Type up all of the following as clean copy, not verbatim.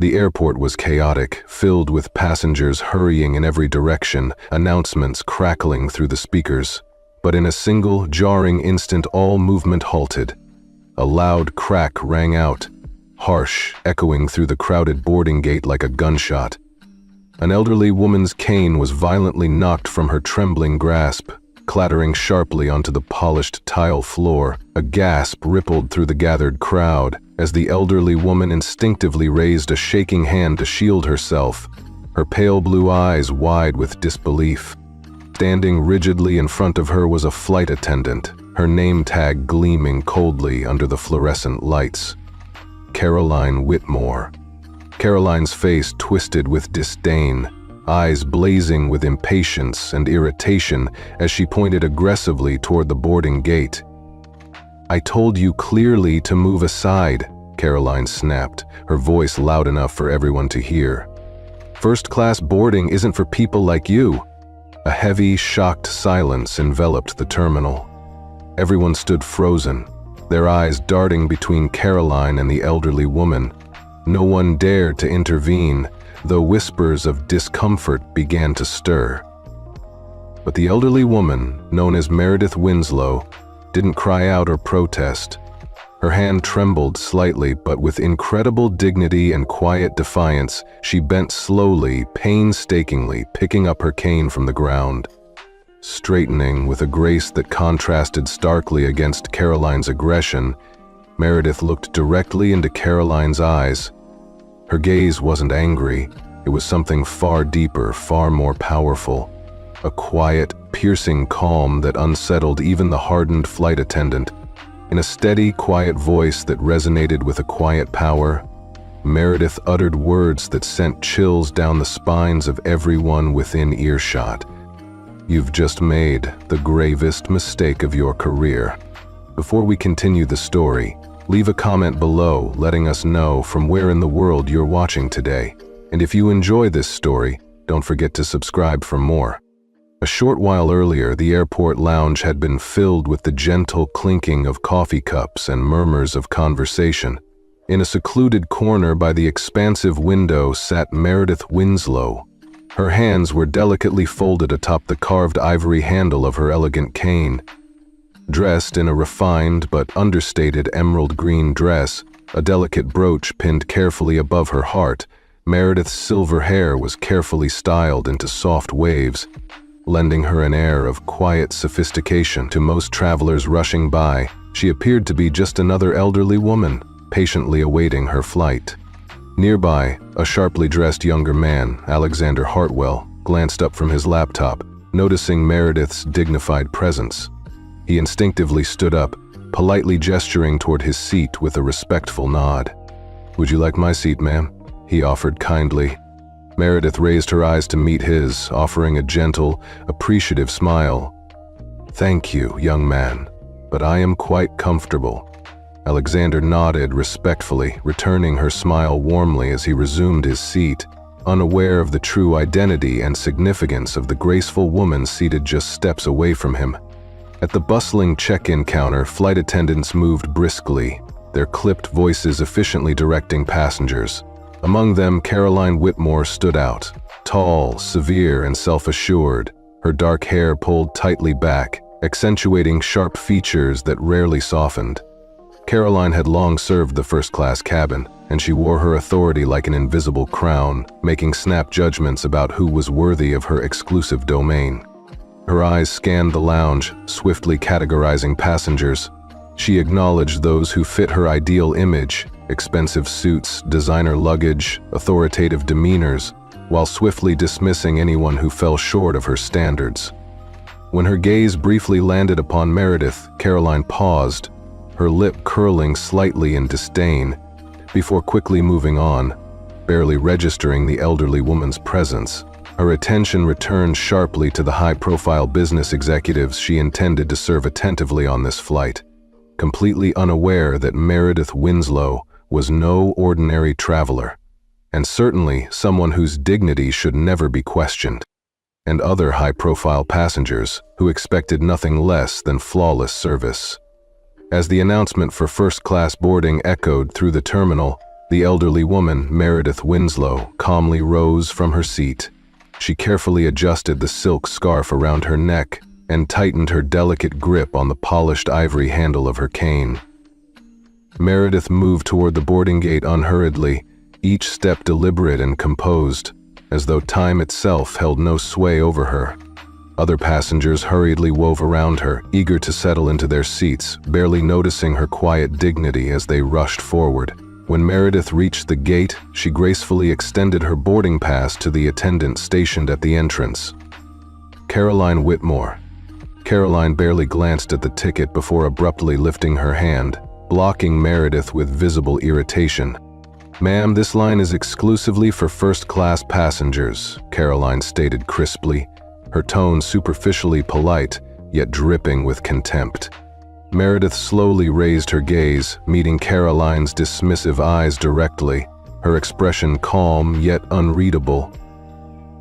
The airport was chaotic, filled with passengers hurrying in every direction, announcements crackling through the speakers. But in a single, jarring instant, all movement halted. A loud crack rang out, harsh, echoing through the crowded boarding gate like a gunshot. An elderly woman's cane was violently knocked from her trembling grasp, clattering sharply onto the polished tile floor. A gasp rippled through the gathered crowd as the elderly woman instinctively raised a shaking hand to shield herself, her pale blue eyes wide with disbelief. Standing rigidly in front of her was a flight attendant, her name tag gleaming coldly under the fluorescent lights. Caroline Whitmore. Caroline's face twisted with disdain, eyes blazing with impatience and irritation as she pointed aggressively toward the boarding gate. "I told you clearly to move aside," Caroline snapped, her voice loud enough for everyone to hear. "First-class boarding isn't for people like you." A heavy, shocked silence enveloped the terminal. Everyone stood frozen, their eyes darting between Caroline and the elderly woman. No one dared to intervene, though whispers of discomfort began to stir. But the elderly woman, known as Meredith Winslow, didn't cry out or protest. Her hand trembled slightly, but with incredible dignity and quiet defiance, she bent slowly, painstakingly, picking up her cane from the ground. Straightening with a grace that contrasted starkly against Caroline's aggression, Meredith looked directly into Caroline's eyes. Her gaze wasn't angry, it was something far deeper, far more powerful. A quiet, piercing calm that unsettled even the hardened flight attendant. In a steady, quiet voice that resonated with a quiet power, Meredith uttered words that sent chills down the spines of everyone within earshot. "You've just made the gravest mistake of your career." Before we continue the story, leave a comment below letting us know from where in the world you're watching today. And if you enjoy this story, don't forget to subscribe for more. A short while earlier, the airport lounge had been filled with the gentle clinking of coffee cups and murmurs of conversation. In a secluded corner by the expansive window sat Meredith Winslow. Her hands were delicately folded atop the carved ivory handle of her elegant cane. Dressed in a refined but understated emerald green dress, a delicate brooch pinned carefully above her heart, Meredith's silver hair was carefully styled into soft waves, lending her an air of quiet sophistication. To most travelers rushing by, she appeared to be just another elderly woman, patiently awaiting her flight. Nearby, a sharply dressed younger man, Alexander Hartwell, glanced up from his laptop, noticing Meredith's dignified presence. He instinctively stood up, politely gesturing toward his seat with a respectful nod. "Would you like my seat, ma'am?" he offered kindly. Meredith raised her eyes to meet his, offering a gentle, appreciative smile. "Thank you, young man, but I am quite comfortable." Alexander nodded respectfully, returning her smile warmly as he resumed his seat, unaware of the true identity and significance of the graceful woman seated just steps away from him. At the bustling check-in counter, flight attendants moved briskly, their clipped voices efficiently directing passengers. Among them, Caroline Whitmore stood out, tall, severe, and self-assured, her dark hair pulled tightly back, accentuating sharp features that rarely softened. Caroline had long served the first-class cabin, and she wore her authority like an invisible crown, making snap judgments about who was worthy of her exclusive domain. Her eyes scanned the lounge, swiftly categorizing passengers. She acknowledged those who fit her ideal image, expensive suits, designer luggage, authoritative demeanors, while swiftly dismissing anyone who fell short of her standards. When her gaze briefly landed upon Meredith, Caroline paused, her lip curling slightly in disdain, before quickly moving on, barely registering the elderly woman's presence. Her attention returned sharply to the high-profile business executives she intended to serve attentively on this flight, completely unaware that Meredith Winslow was no ordinary traveler, and certainly someone whose dignity should never be questioned, and other high-profile passengers who expected nothing less than flawless service. As the announcement for first-class boarding echoed through the terminal, The elderly woman, Meredith Winslow, calmly rose from her seat. She carefully adjusted the silk scarf around her neck and tightened her delicate grip on the polished ivory handle of her cane. Meredith moved toward the boarding gate unhurriedly, each step deliberate and composed, as though time itself held no sway over her. Other passengers hurriedly wove around her, eager to settle into their seats, barely noticing her quiet dignity as they rushed forward. When Meredith reached the gate, she gracefully extended her boarding pass to the attendant stationed at the entrance. Caroline Whitmore. Caroline barely glanced at the ticket before abruptly lifting her hand, blocking Meredith with visible irritation. "Ma'am, this line is exclusively for first-class passengers," Caroline stated crisply, her tone superficially polite, yet dripping with contempt. Meredith slowly raised her gaze, meeting Caroline's dismissive eyes directly, her expression calm yet unreadable.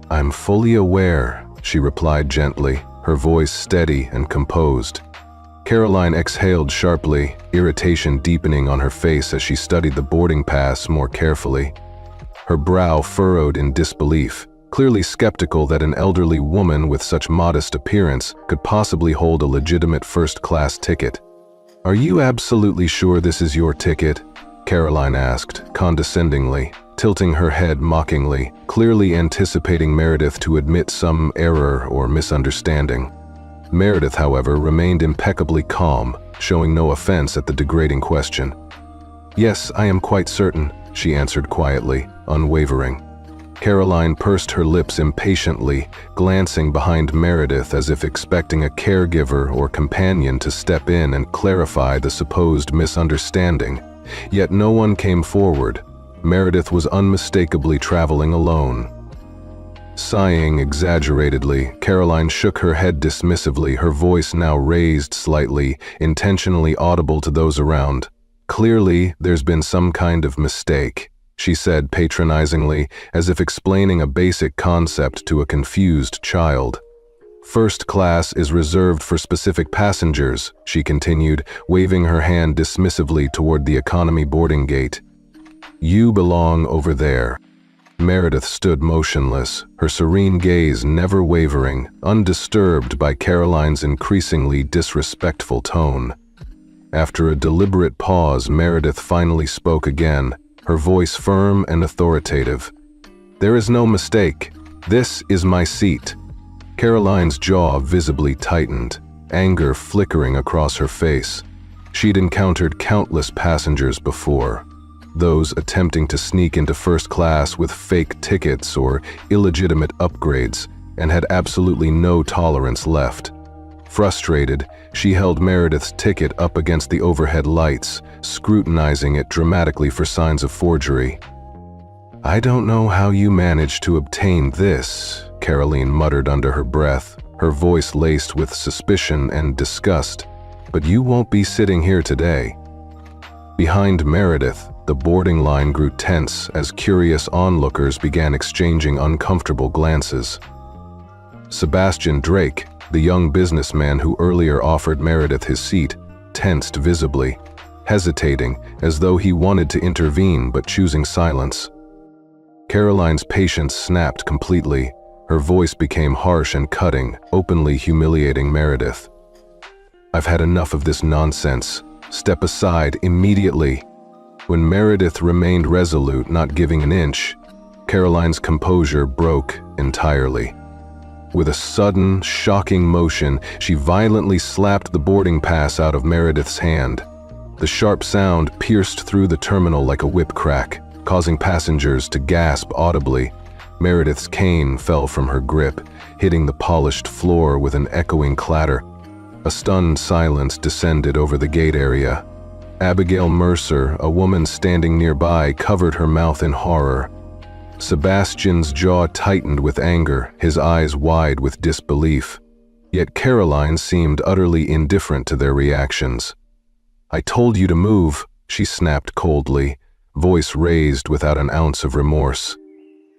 "I'm fully aware," she replied gently, her voice steady and composed. Caroline exhaled sharply, irritation deepening on her face as she studied the boarding pass more carefully. Her brow furrowed in disbelief, clearly skeptical that an elderly woman with such modest appearance could possibly hold a legitimate first-class ticket. "Are you absolutely sure this is your ticket?" Caroline asked, condescendingly, tilting her head mockingly, clearly anticipating Meredith to admit some error or misunderstanding. Meredith, however, remained impeccably calm, showing no offense at the degrading question. "Yes, I am quite certain," she answered quietly, unwavering. Caroline pursed her lips impatiently, glancing behind Meredith as if expecting a caregiver or companion to step in and clarify the supposed misunderstanding. Yet no one came forward. Meredith was unmistakably traveling alone. Sighing exaggeratedly, Caroline shook her head dismissively, her voice now raised slightly, intentionally audible to those around. "Clearly, there's been some kind of mistake," she said patronizingly, as if explaining a basic concept to a confused child. "First class is reserved for specific passengers," she continued, waving her hand dismissively toward the economy boarding gate. "You belong over there." Meredith stood motionless, her serene gaze never wavering, undisturbed by Caroline's increasingly disrespectful tone. After a deliberate pause, Meredith finally spoke again, her voice firm and authoritative. "There is no mistake. This is my seat." Caroline's jaw visibly tightened, anger flickering across her face. She'd encountered countless passengers before, those attempting to sneak into first class with fake tickets or illegitimate upgrades, and had absolutely no tolerance left. Frustrated, she held Meredith's ticket up against the overhead lights, scrutinizing it dramatically for signs of forgery. "I don't know how you managed to obtain this," Caroline muttered under her breath, her voice laced with suspicion and disgust, "but you won't be sitting here today." Behind Meredith, the boarding line grew tense as curious onlookers began exchanging uncomfortable glances. Sebastian Drake, the young businessman who earlier offered Meredith his seat, tensed visibly, hesitating as though he wanted to intervene but choosing silence. Caroline's patience snapped completely. Her voice became harsh and cutting, openly humiliating Meredith. "I've had enough of this nonsense. Step aside immediately." When Meredith remained resolute, not giving an inch, Caroline's composure broke entirely. With a sudden, shocking motion, she violently slapped the boarding pass out of Meredith's hand. The sharp sound pierced through the terminal like a whip crack, causing passengers to gasp audibly. Meredith's cane fell from her grip, hitting the polished floor with an echoing clatter. A stunned silence descended over the gate area. Abigail Mercer, a woman standing nearby, covered her mouth in horror. Sebastian's jaw tightened with anger, his eyes wide with disbelief. Yet Caroline seemed utterly indifferent to their reactions. "I told you to move," she snapped coldly, voice raised without an ounce of remorse.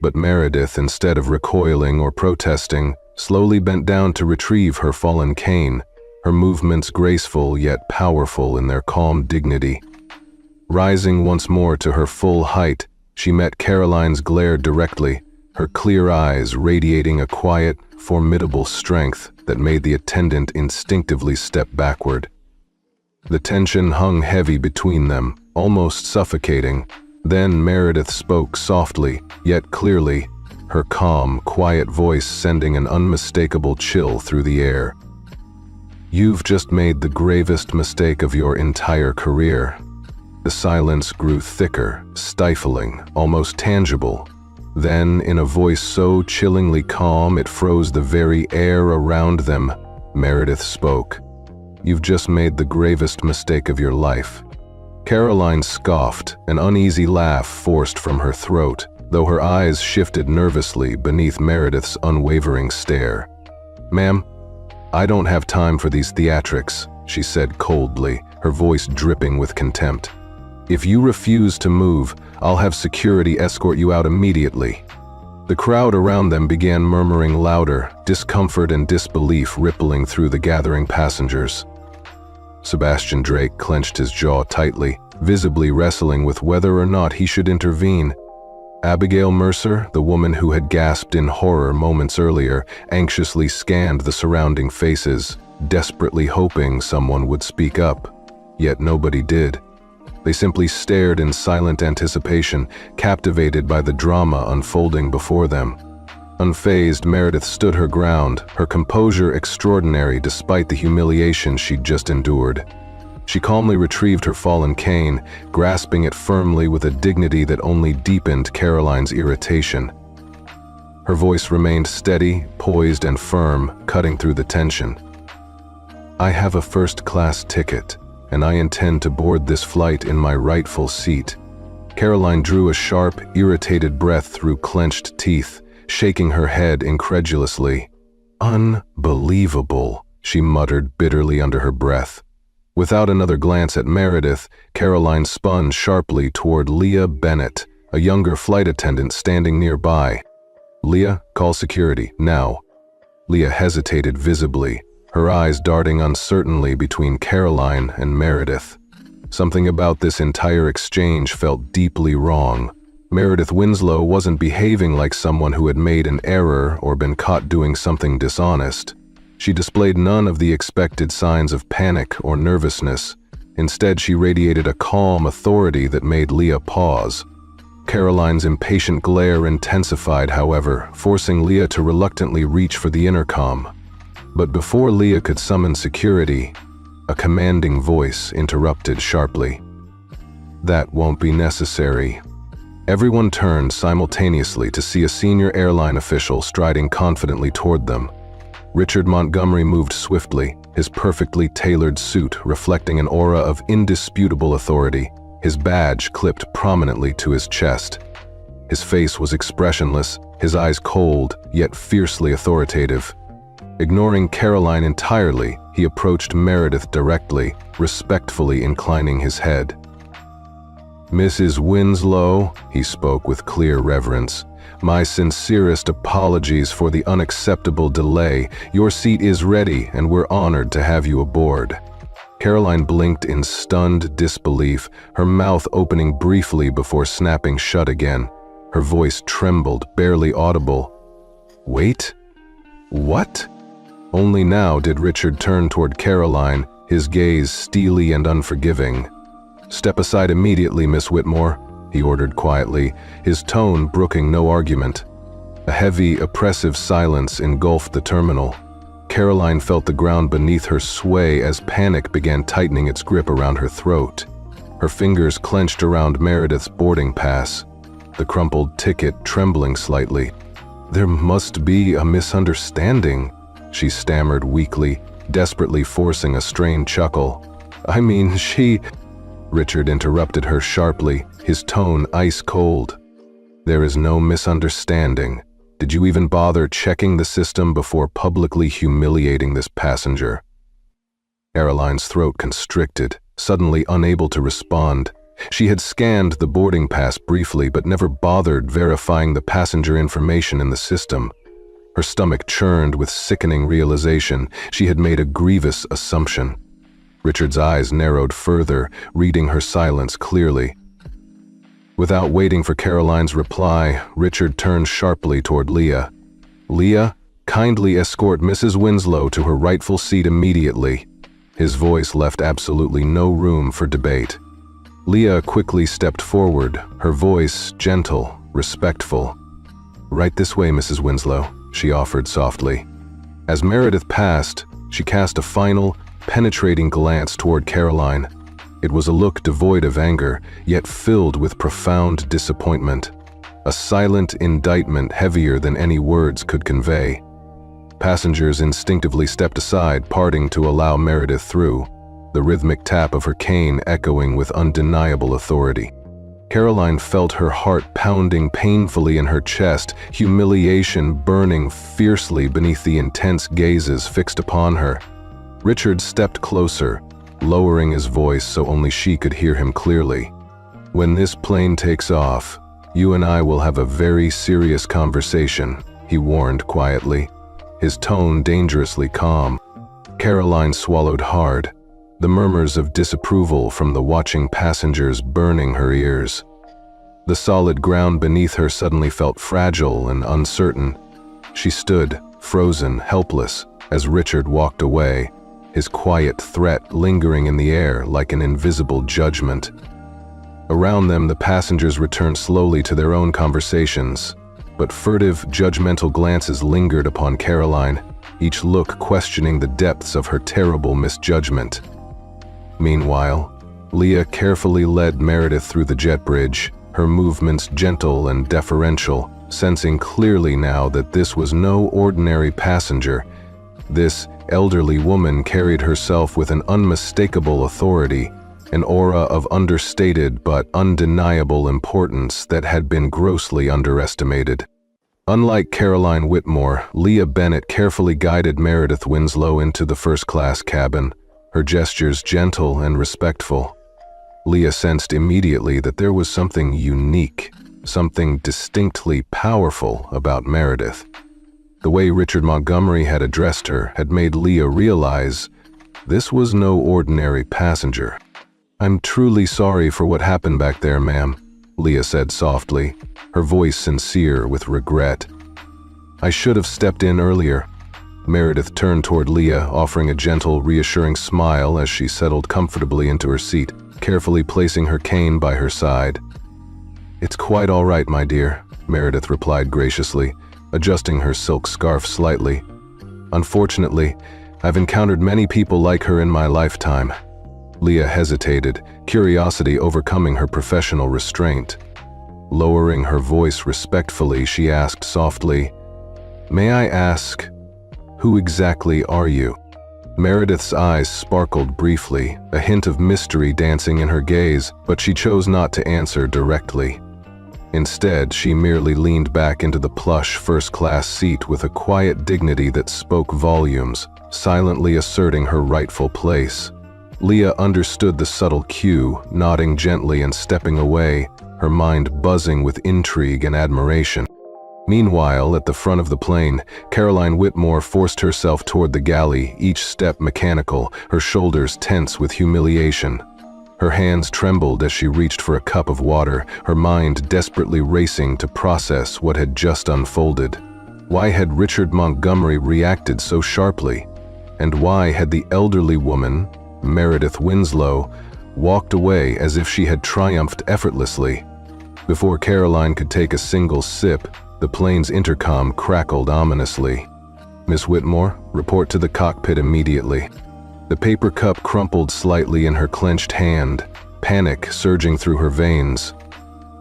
But Meredith, instead of recoiling or protesting, slowly bent down to retrieve her fallen cane, her movements graceful yet powerful in their calm dignity. Rising once more to her full height, she met Caroline's glare directly, her clear eyes radiating a quiet, formidable strength that made the attendant instinctively step backward. The tension hung heavy between them, almost suffocating. Then Meredith spoke softly, yet clearly, her calm, quiet voice sending an unmistakable chill through the air. "You've just made the gravest mistake of your entire career." The silence grew thicker, stifling, almost tangible. Then, in a voice so chillingly calm it froze the very air around them, Meredith spoke. "You've just made the gravest mistake of your life." Caroline scoffed, an uneasy laugh forced from her throat, though her eyes shifted nervously beneath Meredith's unwavering stare. "Ma'am, I don't have time for these theatrics," she said coldly, her voice dripping with contempt. "If you refuse to move, I'll have security escort you out immediately." The crowd around them began murmuring louder, discomfort and disbelief rippling through the gathering passengers. Sebastian Drake clenched his jaw tightly, visibly wrestling with whether or not he should intervene. Abigail Mercer, the woman who had gasped in horror moments earlier, anxiously scanned the surrounding faces, desperately hoping someone would speak up. Yet nobody did. They simply stared in silent anticipation, captivated by the drama unfolding before them. Unfazed, Meredith stood her ground, her composure extraordinary despite the humiliation she'd just endured. She calmly retrieved her fallen cane, grasping it firmly with a dignity that only deepened Caroline's irritation. Her voice remained steady, poised and firm, cutting through the tension. "I have a first-class ticket, and I intend to board this flight in my rightful seat." Caroline drew a sharp, irritated breath through clenched teeth, shaking her head incredulously. "Unbelievable," she muttered bitterly under her breath. Without another glance at Meredith, Caroline spun sharply toward Leah Bennett, a younger flight attendant standing nearby. "Leah, call security, now." Leah hesitated visibly, her eyes darting uncertainly between Caroline and Meredith. Something about this entire exchange felt deeply wrong. Meredith Winslow wasn't behaving like someone who had made an error or been caught doing something dishonest. She displayed none of the expected signs of panic or nervousness. Instead, she radiated a calm authority that made Leah pause. Caroline's impatient glare intensified, however, forcing Leah to reluctantly reach for the intercom. But before Leah could summon security, a commanding voice interrupted sharply. "That won't be necessary." Everyone turned simultaneously to see a senior airline official striding confidently toward them. Richard Montgomery moved swiftly, his perfectly tailored suit reflecting an aura of indisputable authority, his badge clipped prominently to his chest. His face was expressionless, his eyes cold, yet fiercely authoritative. Ignoring Caroline entirely, he approached Meredith directly, respectfully inclining his head. "Mrs. Winslow," he spoke with clear reverence, "my sincerest apologies for the unacceptable delay. Your seat is ready, and we're honored to have you aboard." Caroline blinked in stunned disbelief, her mouth opening briefly before snapping shut again. Her voice trembled, barely audible. "Wait? What?" Only now did Richard turn toward Caroline, his gaze steely and unforgiving. "Step aside immediately, Miss Whitmore," he ordered quietly, his tone brooking no argument. A heavy, oppressive silence engulfed the terminal. Caroline felt the ground beneath her sway as panic began tightening its grip around her throat. Her fingers clenched around Meredith's boarding pass, the crumpled ticket trembling slightly. "There must be a misunderstanding," she stammered weakly, desperately forcing a strained chuckle. "I mean, she—" Richard interrupted her sharply, his tone ice cold. "There is no misunderstanding. Did you even bother checking the system before publicly humiliating this passenger?" Caroline's throat constricted, suddenly unable to respond. She had scanned the boarding pass briefly but never bothered verifying the passenger information in the system. Her stomach churned with sickening realization. She had made a grievous assumption. Richard's eyes narrowed further, reading her silence clearly. Without waiting for Caroline's reply, Richard turned sharply toward Leah. "Leah, kindly escort Mrs. Winslow to her rightful seat immediately." His voice left absolutely no room for debate. Leah quickly stepped forward, her voice gentle, respectful. "Right this way, Mrs. Winslow," she offered softly. As Meredith passed, she cast a final, penetrating glance toward Caroline. It was a look devoid of anger, yet filled with profound disappointment. A silent indictment heavier than any words could convey. Passengers instinctively stepped aside, parting to allow Meredith through, the rhythmic tap of her cane echoing with undeniable authority. Caroline felt her heart pounding painfully in her chest, humiliation burning fiercely beneath the intense gazes fixed upon her. Richard stepped closer, lowering his voice so only she could hear him clearly. "When this plane takes off, you and I will have a very serious conversation," he warned quietly, his tone dangerously calm. Caroline swallowed hard, the murmurs of disapproval from the watching passengers burning her ears. The solid ground beneath her suddenly felt fragile and uncertain. She stood, frozen, helpless, as Richard walked away, his quiet threat lingering in the air like an invisible judgment. Around them, the passengers returned slowly to their own conversations, but furtive, judgmental glances lingered upon Caroline, each look questioning the depths of her terrible misjudgment. Meanwhile, Leah carefully led Meredith through the jet bridge, her movements gentle and deferential, sensing clearly now that this was no ordinary passenger. This elderly woman carried herself with an unmistakable authority, an aura of understated but undeniable importance that had been grossly underestimated. Unlike Caroline Whitmore, Leah Bennett carefully guided Meredith Winslow into the first-class cabin, her gestures gentle and respectful. Leah sensed immediately that there was something unique, something distinctly powerful about Meredith. The way Richard Montgomery had addressed her had made Leah realize this was no ordinary passenger. "I'm truly sorry for what happened back there, ma'am," Leah said softly, her voice sincere with regret. "I should have stepped in earlier." Meredith turned toward Leah, offering a gentle, reassuring smile as she settled comfortably into her seat, carefully placing her cane by her side. "It's quite all right, my dear," Meredith replied graciously, adjusting her silk scarf slightly. "Unfortunately, I've encountered many people like her in my lifetime." Leah hesitated, curiosity overcoming her professional restraint. Lowering her voice respectfully, she asked softly, "May I ask, who exactly are you?" Meredith's eyes sparkled briefly, a hint of mystery dancing in her gaze, but she chose not to answer directly. Instead, she merely leaned back into the plush first-class seat with a quiet dignity that spoke volumes, silently asserting her rightful place. Leah understood the subtle cue, nodding gently and stepping away, her mind buzzing with intrigue and admiration. Meanwhile, at the front of the plane, Caroline Whitmore forced herself toward the galley, each step mechanical, her shoulders tense with humiliation. Her hands trembled as she reached for a cup of water, her mind desperately racing to process what had just unfolded. Why had Richard Montgomery reacted so sharply? And why had the elderly woman, Meredith Winslow, walked away as if she had triumphed effortlessly? Before Caroline could take a single sip, the plane's intercom crackled ominously. "Miss Whitmore, report to the cockpit immediately." The paper cup crumpled slightly in her clenched hand, panic surging through her veins.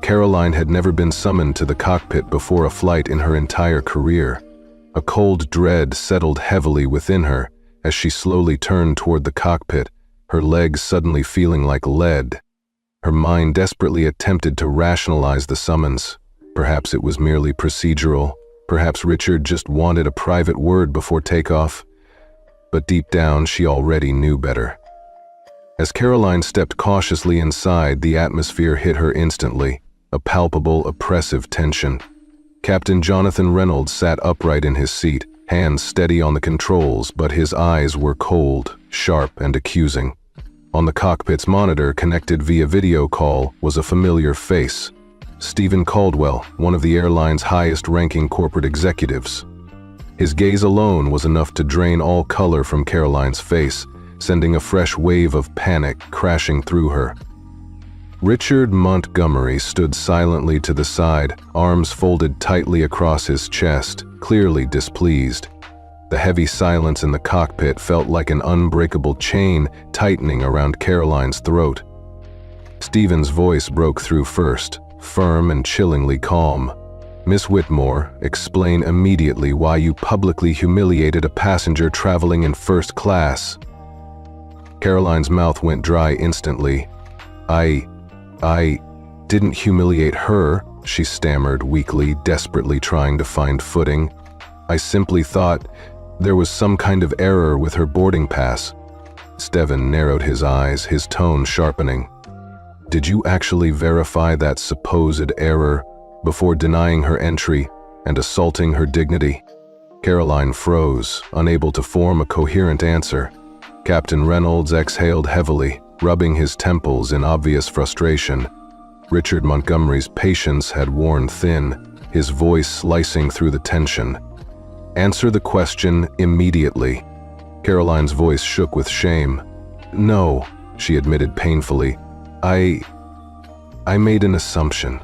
Caroline had never been summoned to the cockpit before a flight in her entire career. A cold dread settled heavily within her as she slowly turned toward the cockpit, her legs suddenly feeling like lead. Her mind desperately attempted to rationalize the summons. Perhaps it was merely procedural. Perhaps Richard just wanted a private word before takeoff. But deep down, she already knew better. As Caroline stepped cautiously inside, the atmosphere hit her instantly, a palpable, oppressive tension. Captain Jonathan Reynolds sat upright in his seat, hands steady on the controls, but his eyes were cold, sharp, and accusing. On the cockpit's monitor, connected via video call, was a familiar face. Stephen Caldwell, one of the airline's highest-ranking corporate executives. His gaze alone was enough to drain all color from Caroline's face, sending a fresh wave of panic crashing through her. Richard Montgomery stood silently to the side, arms folded tightly across his chest, clearly displeased. The heavy silence in the cockpit felt like an unbreakable chain tightening around Caroline's throat. Stephen's voice broke through first, firm and chillingly calm. "Miss Whitmore, explain immediately why you publicly humiliated a passenger traveling in first class." Caroline's mouth went dry instantly. I didn't humiliate her," she stammered weakly, desperately trying to find footing. "I simply thought there was some kind of error with her boarding pass." Stephen narrowed his eyes, his tone sharpening. "Did you actually verify that supposed error before denying her entry and assaulting her dignity?" Caroline froze, unable to form a coherent answer. Captain Reynolds exhaled heavily, rubbing his temples in obvious frustration. Richard Montgomery's patience had worn thin, his voice slicing through the tension. "Answer the question immediately." Caroline's voice shook with shame. "No," she admitted painfully. I made an assumption."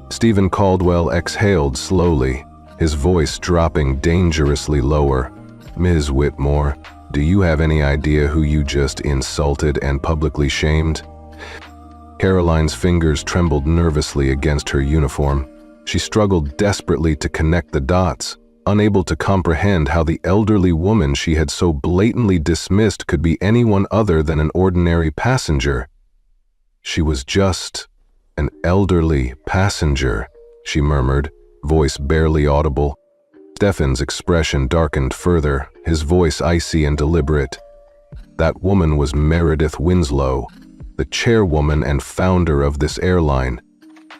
Stephen Caldwell exhaled slowly, his voice dropping dangerously lower. "Ms. Whitmore, do you have any idea who you just insulted and publicly shamed?" Caroline's fingers trembled nervously against her uniform. She struggled desperately to connect the dots, unable to comprehend how the elderly woman she had so blatantly dismissed could be anyone other than an ordinary passenger. "She was just an elderly passenger," she murmured, voice barely audible. Stephen's expression darkened further, his voice icy and deliberate. "That woman was Meredith Winslow, the chairwoman and founder of this airline."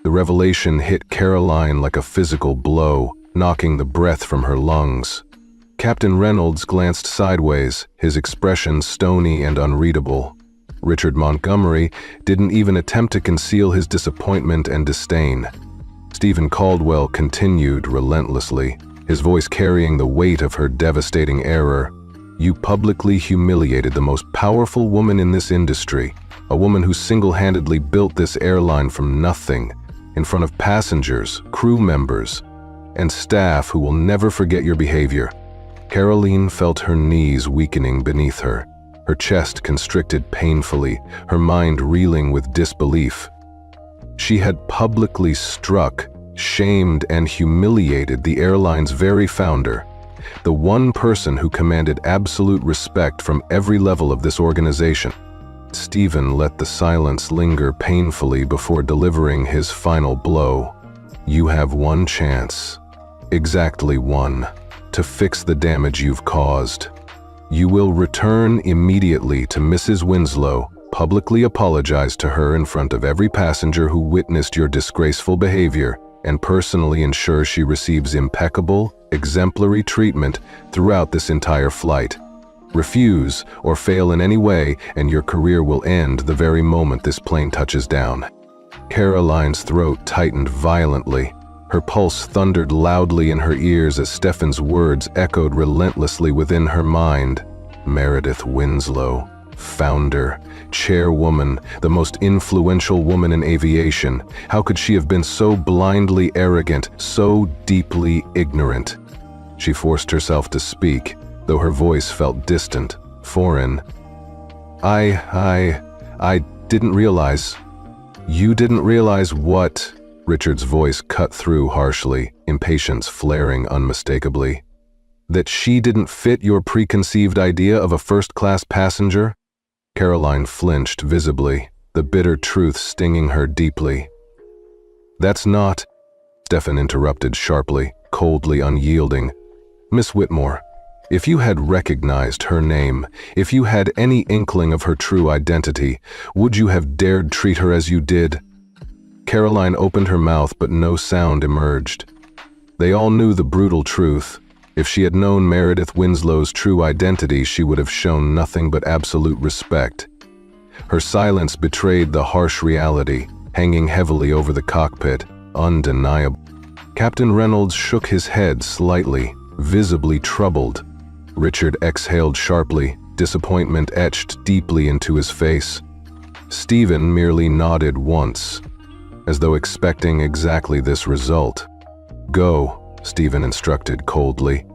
The revelation hit Caroline like a physical blow, knocking the breath from her lungs. Captain Reynolds glanced sideways, his expression stony and unreadable. Richard Montgomery didn't even attempt to conceal his disappointment and disdain. Stephen Caldwell continued relentlessly, his voice carrying the weight of her devastating error. "You publicly humiliated the most powerful woman in this industry, a woman who single-handedly built this airline from nothing, in front of passengers, crew members, and staff who will never forget your behavior." Caroline felt her knees weakening beneath her, her chest constricted painfully, her mind reeling with disbelief. She had publicly struck, shamed, and humiliated the airline's very founder, the one person who commanded absolute respect from every level of this organization. Stephen let the silence linger painfully before delivering his final blow. "You have one chance, exactly one, to fix the damage you've caused. You will return immediately to Mrs. Winslow, publicly apologize to her in front of every passenger who witnessed your disgraceful behavior, and personally ensure she receives impeccable, exemplary treatment throughout this entire flight. Refuse or fail in any way, and your career will end the very moment this plane touches down." Caroline's throat tightened violently. Her pulse thundered loudly in her ears as Stephen's words echoed relentlessly within her mind. Meredith Winslow, founder, chairwoman, the most influential woman in aviation. How could she have been so blindly arrogant, so deeply ignorant? She forced herself to speak, though her voice felt distant, foreign. I didn't realize." "You didn't realize what?" Richard's voice cut through harshly, impatience flaring unmistakably. "That she didn't fit your preconceived idea of a first-class passenger?" Caroline flinched visibly, the bitter truth stinging her deeply. "That's not," Stephen interrupted sharply, coldly unyielding. "Miss Whitmore, if you had recognized her name, if you had any inkling of her true identity, would you have dared treat her as you did?" Caroline opened her mouth, but no sound emerged. They all knew the brutal truth. If she had known Meredith Winslow's true identity, she would have shown nothing but absolute respect. Her silence betrayed the harsh reality, hanging heavily over the cockpit, undeniable. Captain Reynolds shook his head slightly, visibly troubled. Richard exhaled sharply, disappointment etched deeply into his face. Stephen merely nodded once, as though expecting exactly this result. "Go," Stephen instructed coldly.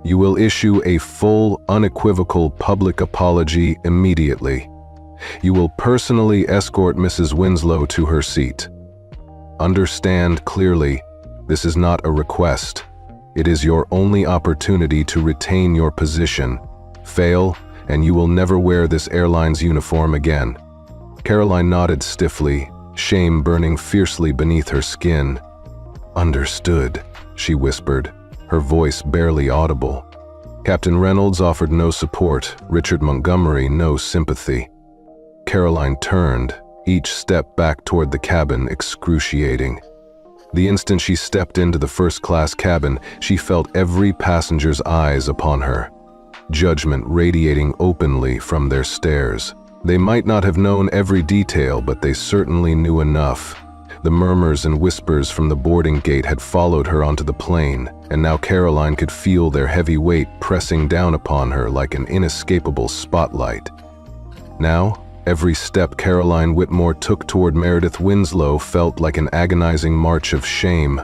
"You will issue a full, unequivocal public apology immediately. You will personally escort Mrs. Winslow to her seat. Understand clearly, this is not a request. It is your only opportunity to retain your position. Fail, and you will never wear this airline's uniform again." Caroline nodded stiffly, shame burning fiercely beneath her skin. "Understood," she whispered, her voice barely audible. Captain Reynolds offered no support, Richard Montgomery no sympathy. Caroline turned, each step back toward the cabin excruciating. The instant she stepped into the first-class cabin, she felt every passenger's eyes upon her, judgment radiating openly from their stares. They might not have known every detail, but they certainly knew enough. The murmurs and whispers from the boarding gate had followed her onto the plane, and now Caroline could feel their heavy weight pressing down upon her like an inescapable spotlight. Now, every step Caroline Whitmore took toward Meredith Winslow felt like an agonizing march of shame.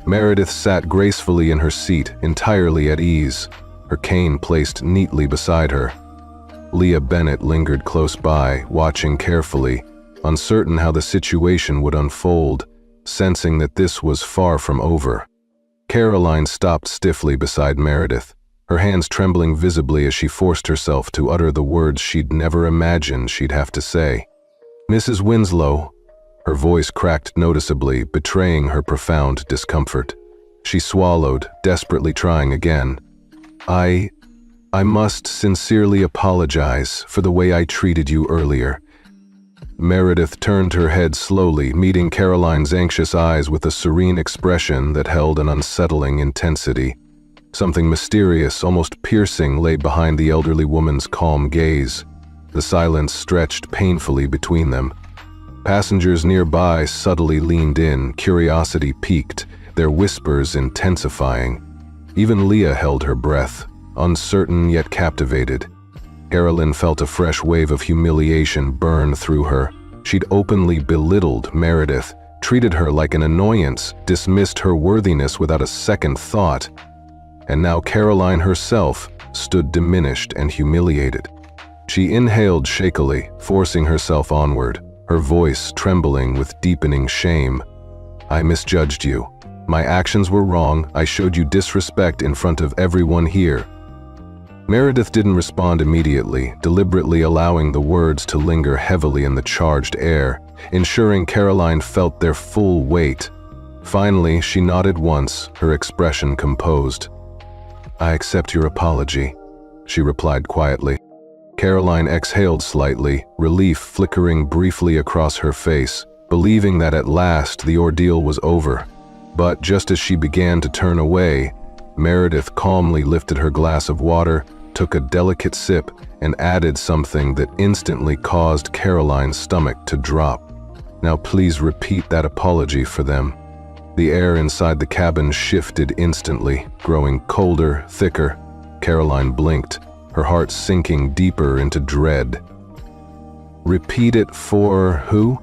Meredith sat gracefully in her seat, entirely at ease, her cane placed neatly beside her. Leah Bennett lingered close by, watching carefully, uncertain how the situation would unfold, sensing that this was far from over. Caroline stopped stiffly beside Meredith, her hands trembling visibly as she forced herself to utter the words she'd never imagined she'd have to say. "Mrs. Winslow," her voice cracked noticeably, betraying her profound discomfort. She swallowed, desperately trying again. I must sincerely apologize for the way I treated you earlier." Meredith turned her head slowly, meeting Caroline's anxious eyes with a serene expression that held an unsettling intensity. Something mysterious, almost piercing, lay behind the elderly woman's calm gaze. The silence stretched painfully between them. Passengers nearby subtly leaned in, curiosity piqued, their whispers intensifying. Even Leah held her breath, uncertain yet captivated. Carolyn felt a fresh wave of humiliation burn through her. She'd openly belittled Meredith, treated her like an annoyance, dismissed her worthiness without a second thought. And now Caroline herself stood diminished and humiliated. She inhaled shakily, forcing herself onward, her voice trembling with deepening shame. "I misjudged you. My actions were wrong. I showed you disrespect in front of everyone here." Meredith didn't respond immediately, deliberately allowing the words to linger heavily in the charged air, ensuring Caroline felt their full weight. Finally, she nodded once, her expression composed. "I accept your apology," she replied quietly. Caroline exhaled slightly, relief flickering briefly across her face, believing that at last the ordeal was over. But just as she began to turn away, Meredith calmly lifted her glass of water, took a delicate sip, and added something that instantly caused Caroline's stomach to drop. "Now please repeat that apology for them." The air inside the cabin shifted instantly, growing colder, thicker. Caroline blinked, her heart sinking deeper into dread. "Repeat it for who?"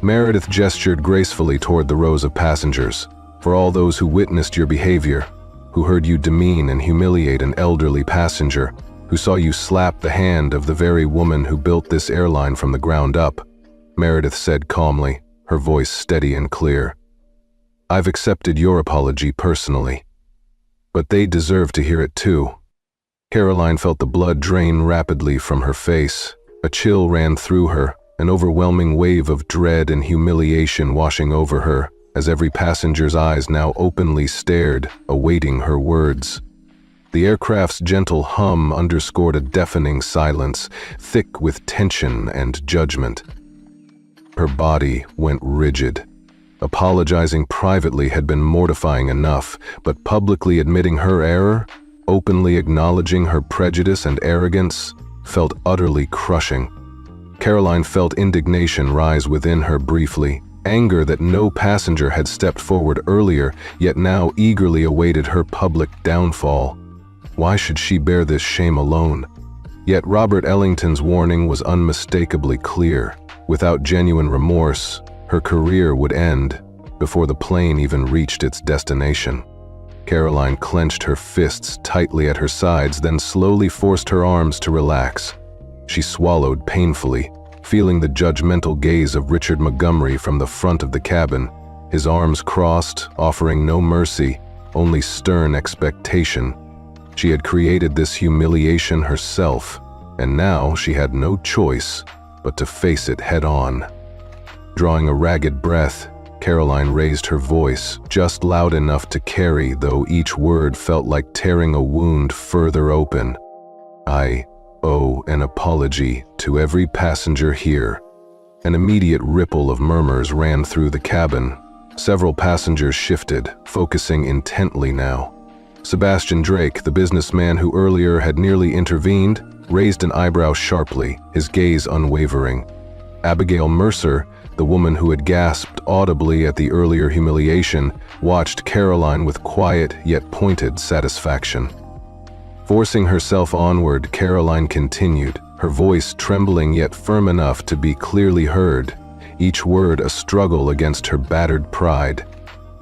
Meredith gestured gracefully toward the rows of passengers. "For all those who witnessed your behavior, who heard you demean and humiliate an elderly passenger, who saw you slap the hand of the very woman who built this airline from the ground up," Meredith said calmly, her voice steady and clear. "I've accepted your apology personally, but they deserve to hear it too." Caroline felt the blood drain rapidly from her face. A chill ran through her, an overwhelming wave of dread and humiliation washing over her, as every passenger's eyes now openly stared, awaiting her words. The aircraft's gentle hum underscored a deafening silence, thick with tension and judgment. Her body went rigid. Apologizing privately had been mortifying enough, but publicly admitting her error, openly acknowledging her prejudice and arrogance, felt utterly crushing. Caroline felt indignation rise within her briefly, anger that no passenger had stepped forward earlier, yet now eagerly awaited her public downfall. Why should she bear this shame alone? Yet Robert Ellington's warning was unmistakably clear. Without genuine remorse, her career would end before the plane even reached its destination. Caroline clenched her fists tightly at her sides, then slowly forced her arms to relax. She swallowed painfully, feeling the judgmental gaze of Richard Montgomery from the front of the cabin, his arms crossed, offering no mercy, only stern expectation. She had created this humiliation herself, and now she had no choice but to face it head-on. Drawing a ragged breath, Caroline raised her voice, just loud enough to carry, though each word felt like tearing a wound further open. I owe an apology to every passenger here. An immediate ripple of murmurs ran through the cabin. Several passengers shifted, focusing intently now. Sebastian Drake, the businessman who earlier had nearly intervened, raised an eyebrow sharply, his gaze unwavering. Abigail Mercer, the woman who had gasped audibly at the earlier humiliation, watched Caroline with quiet yet pointed satisfaction. Forcing herself onward, Caroline continued, her voice trembling yet firm enough to be clearly heard, each word a struggle against her battered pride.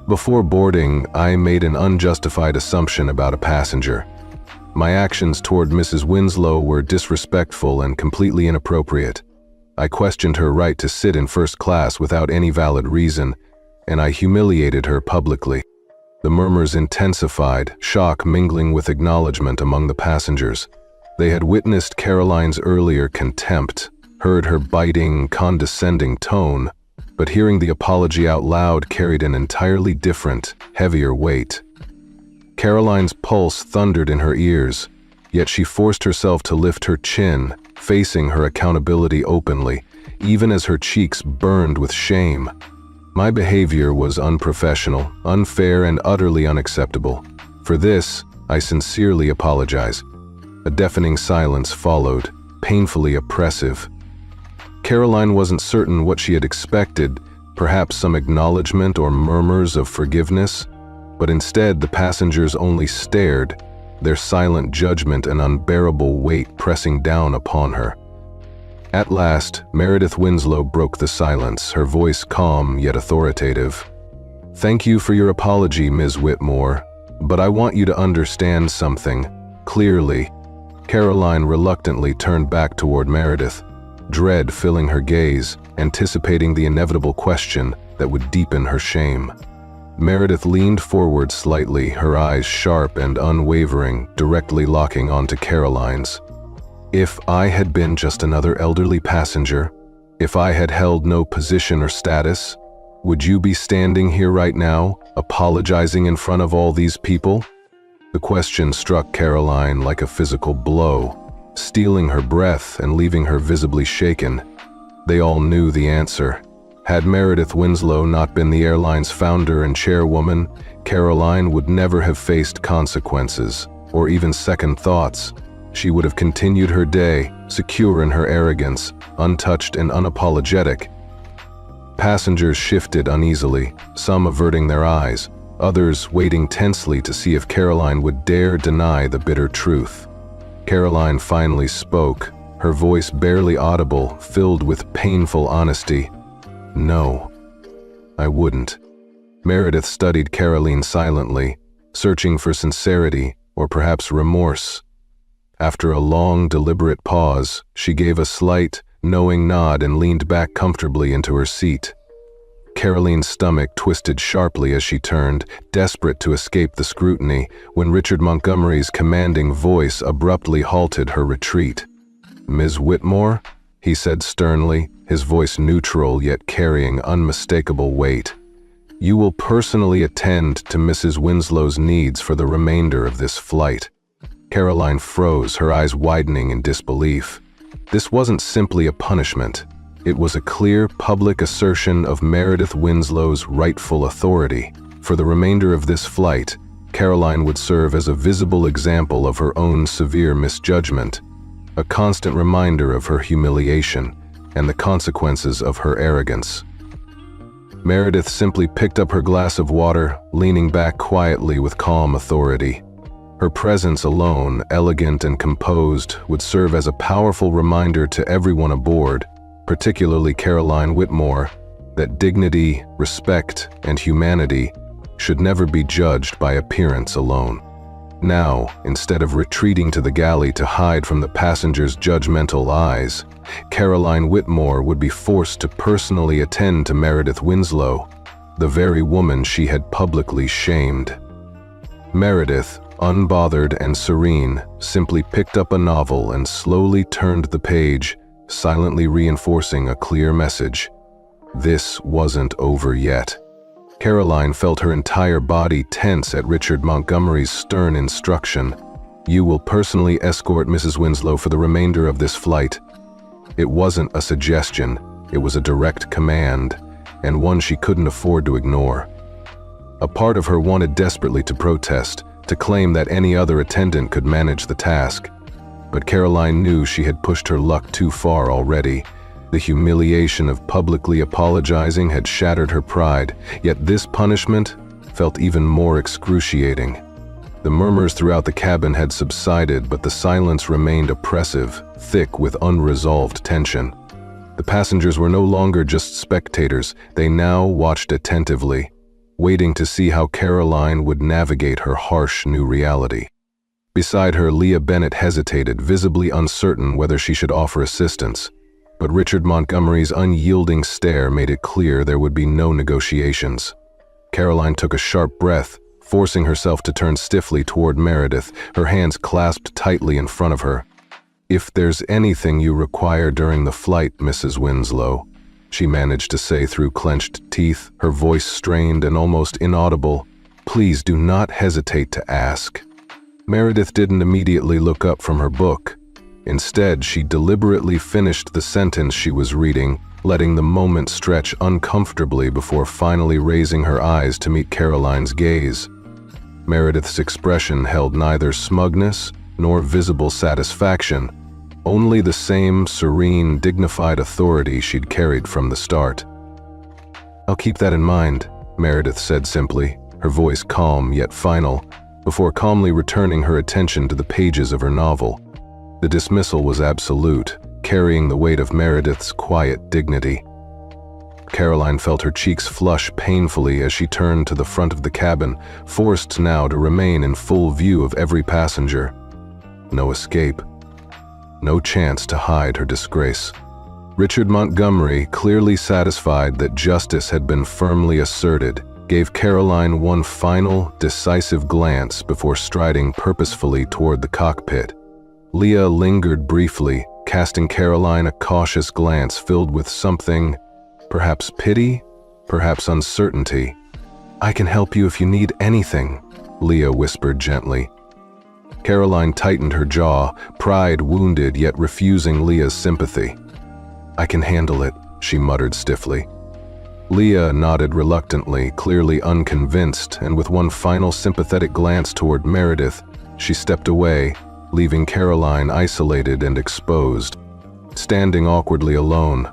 Before boarding, I made an unjustified assumption about a passenger. My actions toward Mrs. Winslow were disrespectful and completely inappropriate. I questioned her right to sit in first class without any valid reason, and I humiliated her publicly. The murmurs intensified, shock mingling with acknowledgement among the passengers. They had witnessed Caroline's earlier contempt, heard her biting, condescending tone, but hearing the apology out loud carried an entirely different, heavier weight. Caroline's pulse thundered in her ears, yet she forced herself to lift her chin, facing her accountability openly, even as her cheeks burned with shame. My behavior was unprofessional, unfair, and utterly unacceptable. For this, I sincerely apologize. A deafening silence followed, painfully oppressive. Caroline wasn't certain what she had expected, perhaps some acknowledgement or murmurs of forgiveness, but instead the passengers only stared, their silent judgment an unbearable weight pressing down upon her. At last, Meredith Winslow broke the silence, her voice calm yet authoritative. "Thank you for your apology, Ms. Whitmore, but I want you to understand something, clearly." Caroline reluctantly turned back toward Meredith, dread filling her gaze, anticipating the inevitable question that would deepen her shame. Meredith leaned forward slightly, her eyes sharp and unwavering, directly locking onto Caroline's. "If I had been just another elderly passenger, if I had held no position or status, would you be standing here right now, apologizing in front of all these people?" The question struck Caroline like a physical blow, stealing her breath and leaving her visibly shaken. They all knew the answer. Had Meredith Winslow not been the airline's founder and chairwoman, Caroline would never have faced consequences, or even second thoughts. She would have continued her day, secure in her arrogance, untouched and unapologetic. Passengers shifted uneasily, some averting their eyes, others waiting tensely to see if Caroline would dare deny the bitter truth. Caroline finally spoke, her voice barely audible, filled with painful honesty. "No, I wouldn't." Meredith studied Caroline silently, searching for sincerity or perhaps remorse. After a long, deliberate pause, she gave a slight, knowing nod and leaned back comfortably into her seat. Caroline's stomach twisted sharply as she turned, desperate to escape the scrutiny, when Richard Montgomery's commanding voice abruptly halted her retreat. "Ms. Whitmore?" he said sternly, his voice neutral yet carrying unmistakable weight. "You will personally attend to Mrs. Winslow's needs for the remainder of this flight." Caroline froze, her eyes widening in disbelief. This wasn't simply a punishment. It was a clear public assertion of Meredith Winslow's rightful authority. For the remainder of this flight, Caroline would serve as a visible example of her own severe misjudgment, a constant reminder of her humiliation, and the consequences of her arrogance. Meredith simply picked up her glass of water, leaning back quietly with calm authority. Her presence alone, elegant and composed, would serve as a powerful reminder to everyone aboard, particularly Caroline Whitmore, that dignity, respect, and humanity should never be judged by appearance alone. Now, instead of retreating to the galley to hide from the passengers' judgmental eyes, Caroline Whitmore would be forced to personally attend to Meredith Winslow, the very woman she had publicly shamed. Meredith, unbothered and serene, simply picked up a novel and slowly turned the page, silently reinforcing a clear message. This wasn't over yet. Caroline felt her entire body tense at Richard Montgomery's stern instruction. "You will personally escort Mrs. Winslow for the remainder of this flight." It wasn't a suggestion, it was a direct command, and one she couldn't afford to ignore. A part of her wanted desperately to protest, to claim that any other attendant could manage the task. But Caroline knew she had pushed her luck too far already. The humiliation of publicly apologizing had shattered her pride, yet this punishment felt even more excruciating. The murmurs throughout the cabin had subsided, but the silence remained oppressive, thick with unresolved tension. The passengers were no longer just spectators, they now watched attentively, waiting to see how Caroline would navigate her harsh new reality. Beside her, Leah Bennett hesitated, visibly uncertain whether she should offer assistance. But Richard Montgomery's unyielding stare made it clear there would be no negotiations. Caroline took a sharp breath, forcing herself to turn stiffly toward Meredith, her hands clasped tightly in front of her. "If there's anything you require during the flight, Mrs. Winslow," she managed to say through clenched teeth, her voice strained and almost inaudible, "please do not hesitate to ask." Meredith didn't immediately look up from her book. Instead, she deliberately finished the sentence she was reading, letting the moment stretch uncomfortably before finally raising her eyes to meet Caroline's gaze. Meredith's expression held neither smugness nor visible satisfaction, only the same serene, dignified authority she'd carried from the start. "I'll keep that in mind," Meredith said simply, her voice calm yet final, before calmly returning her attention to the pages of her novel. The dismissal was absolute, carrying the weight of Meredith's quiet dignity. Caroline felt her cheeks flush painfully as she turned to the front of the cabin, forced now to remain in full view of every passenger. No escape. No chance to hide her disgrace. Richard Montgomery, clearly satisfied that justice had been firmly asserted, gave Caroline one final, decisive glance before striding purposefully toward the cockpit. Leah lingered briefly, casting Caroline a cautious glance filled with something, perhaps pity, perhaps uncertainty. "I can help you if you need anything," Leah whispered gently. Caroline tightened her jaw, pride wounded yet refusing Leah's sympathy. "I can handle it," she muttered stiffly. Leah nodded reluctantly, clearly unconvinced, and with one final sympathetic glance toward Meredith, she stepped away, leaving Caroline isolated and exposed. Standing awkwardly alone,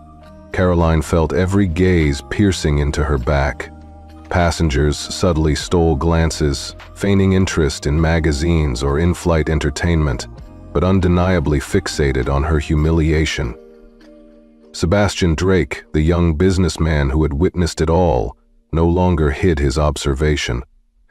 Caroline felt every gaze piercing into her back. Passengers subtly stole glances, feigning interest in magazines or in-flight entertainment, but undeniably fixated on her humiliation. Sebastian Drake, the young businessman who had witnessed it all, no longer hid his observation.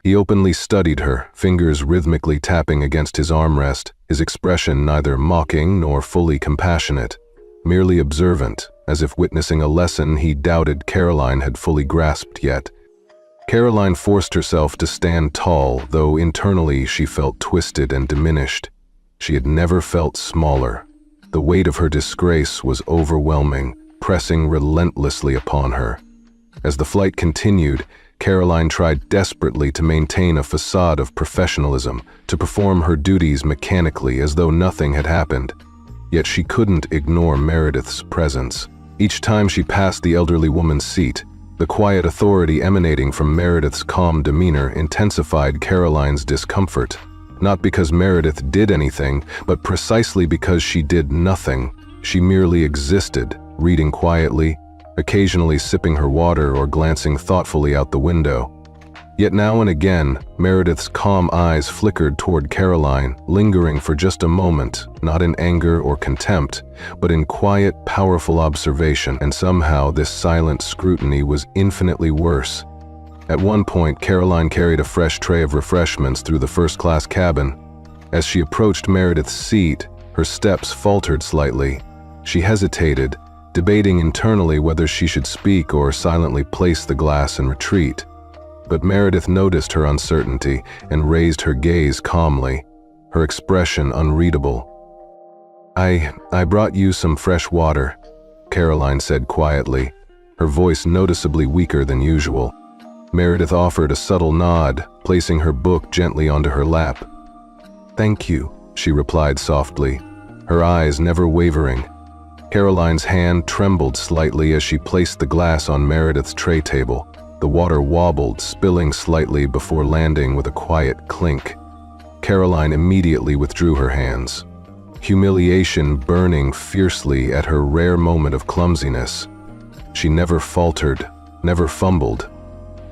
He openly studied her, fingers rhythmically tapping against his armrest, his expression neither mocking nor fully compassionate, merely observant, as if witnessing a lesson he doubted Caroline had fully grasped yet. Caroline forced herself to stand tall, though internally she felt twisted and diminished. She had never felt smaller. The weight of her disgrace was overwhelming, pressing relentlessly upon her. As the flight continued, Caroline tried desperately to maintain a facade of professionalism, to perform her duties mechanically as though nothing had happened. Yet she couldn't ignore Meredith's presence. Each time she passed the elderly woman's seat, the quiet authority emanating from Meredith's calm demeanor intensified Caroline's discomfort. Not because Meredith did anything, but precisely because she did nothing. She merely existed, reading quietly, occasionally sipping her water or glancing thoughtfully out the window. Yet now and again, Meredith's calm eyes flickered toward Caroline, lingering for just a moment, not in anger or contempt, but in quiet, powerful observation, and somehow this silent scrutiny was infinitely worse. At one point, Caroline carried a fresh tray of refreshments through the first-class cabin. As she approached Meredith's seat, her steps faltered slightly. She hesitated, debating internally whether she should speak or silently place the glass and retreat. But Meredith noticed her uncertainty and raised her gaze calmly, her expression unreadable. I brought you some fresh water," Caroline said quietly, her voice noticeably weaker than usual. Meredith offered a subtle nod, placing her book gently onto her lap. "Thank you," she replied softly, her eyes never wavering. Caroline's hand trembled slightly as she placed the glass on Meredith's tray table. The water wobbled, spilling slightly before landing with a quiet clink. Caroline immediately withdrew her hands, humiliation burning fiercely at her rare moment of clumsiness. She never faltered, never fumbled.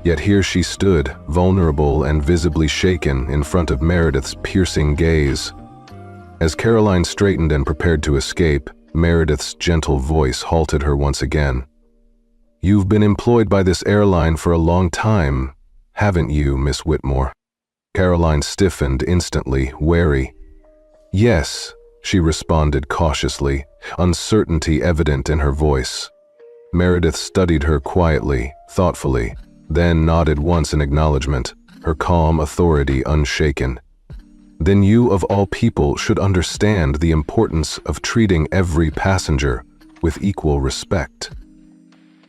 Yet here she stood, vulnerable and visibly shaken, in front of Meredith's piercing gaze. As Caroline straightened and prepared to escape, Meredith's gentle voice halted her once again. "You've been employed by this airline for a long time, haven't you, Miss Whitmore?" Caroline stiffened instantly, wary. "Yes," she responded cautiously, uncertainty evident in her voice. Meredith studied her quietly, thoughtfully, then nodded once in acknowledgement, her calm authority unshaken. "Then you of all people should understand the importance of treating every passenger with equal respect."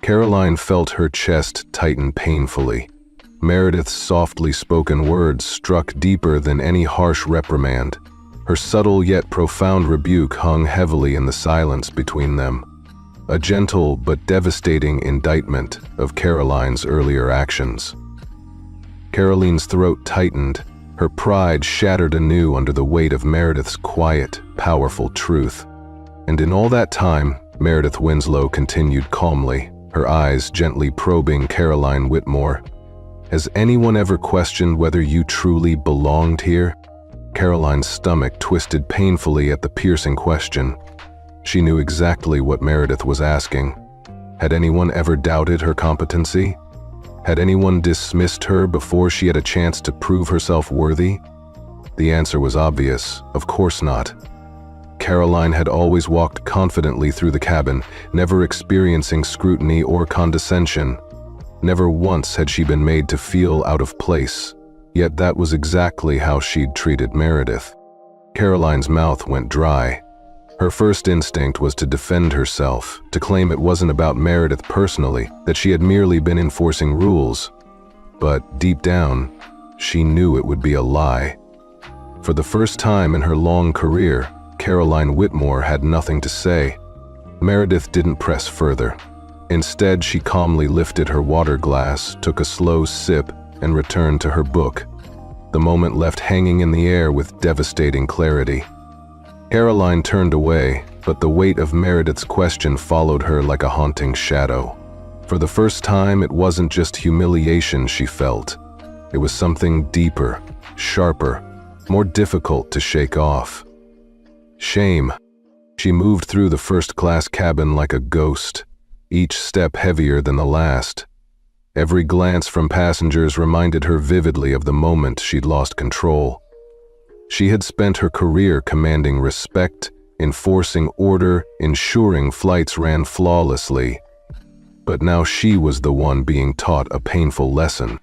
Caroline felt her chest tighten painfully. Meredith's softly spoken words struck deeper than any harsh reprimand. Her subtle yet profound rebuke hung heavily in the silence between them, a gentle but devastating indictment of Caroline's earlier actions. Caroline's throat tightened, her pride shattered anew under the weight of Meredith's quiet, powerful truth. And in all that time, Meredith Winslow continued calmly, her eyes gently probing Caroline Whitmore. "Has anyone ever questioned whether you truly belonged here?" Caroline's stomach twisted painfully at the piercing question. She knew exactly what Meredith was asking. Had anyone ever doubted her competency? Had anyone dismissed her before she had a chance to prove herself worthy? The answer was obvious, of course not. Caroline had always walked confidently through the cabin, never experiencing scrutiny or condescension. Never once had she been made to feel out of place, yet that was exactly how she'd treated Meredith. Caroline's mouth went dry. Her first instinct was to defend herself, to claim it wasn't about Meredith personally, that she had merely been enforcing rules. But deep down, she knew it would be a lie. For the first time in her long career, Caroline Whitmore had nothing to say. Meredith didn't press further. Instead, she calmly lifted her water glass, took a slow sip, and returned to her book. The moment left hanging in the air with devastating clarity. Caroline turned away, but the weight of Meredith's question followed her like a haunting shadow. For the first time, it wasn't just humiliation she felt. It was something deeper, sharper, more difficult to shake off. Shame. She moved through the first-class cabin like a ghost, each step heavier than the last. Every glance from passengers reminded her vividly of the moment she'd lost control. She had spent her career commanding respect, enforcing order, ensuring flights ran flawlessly. But now she was the one being taught a painful lesson.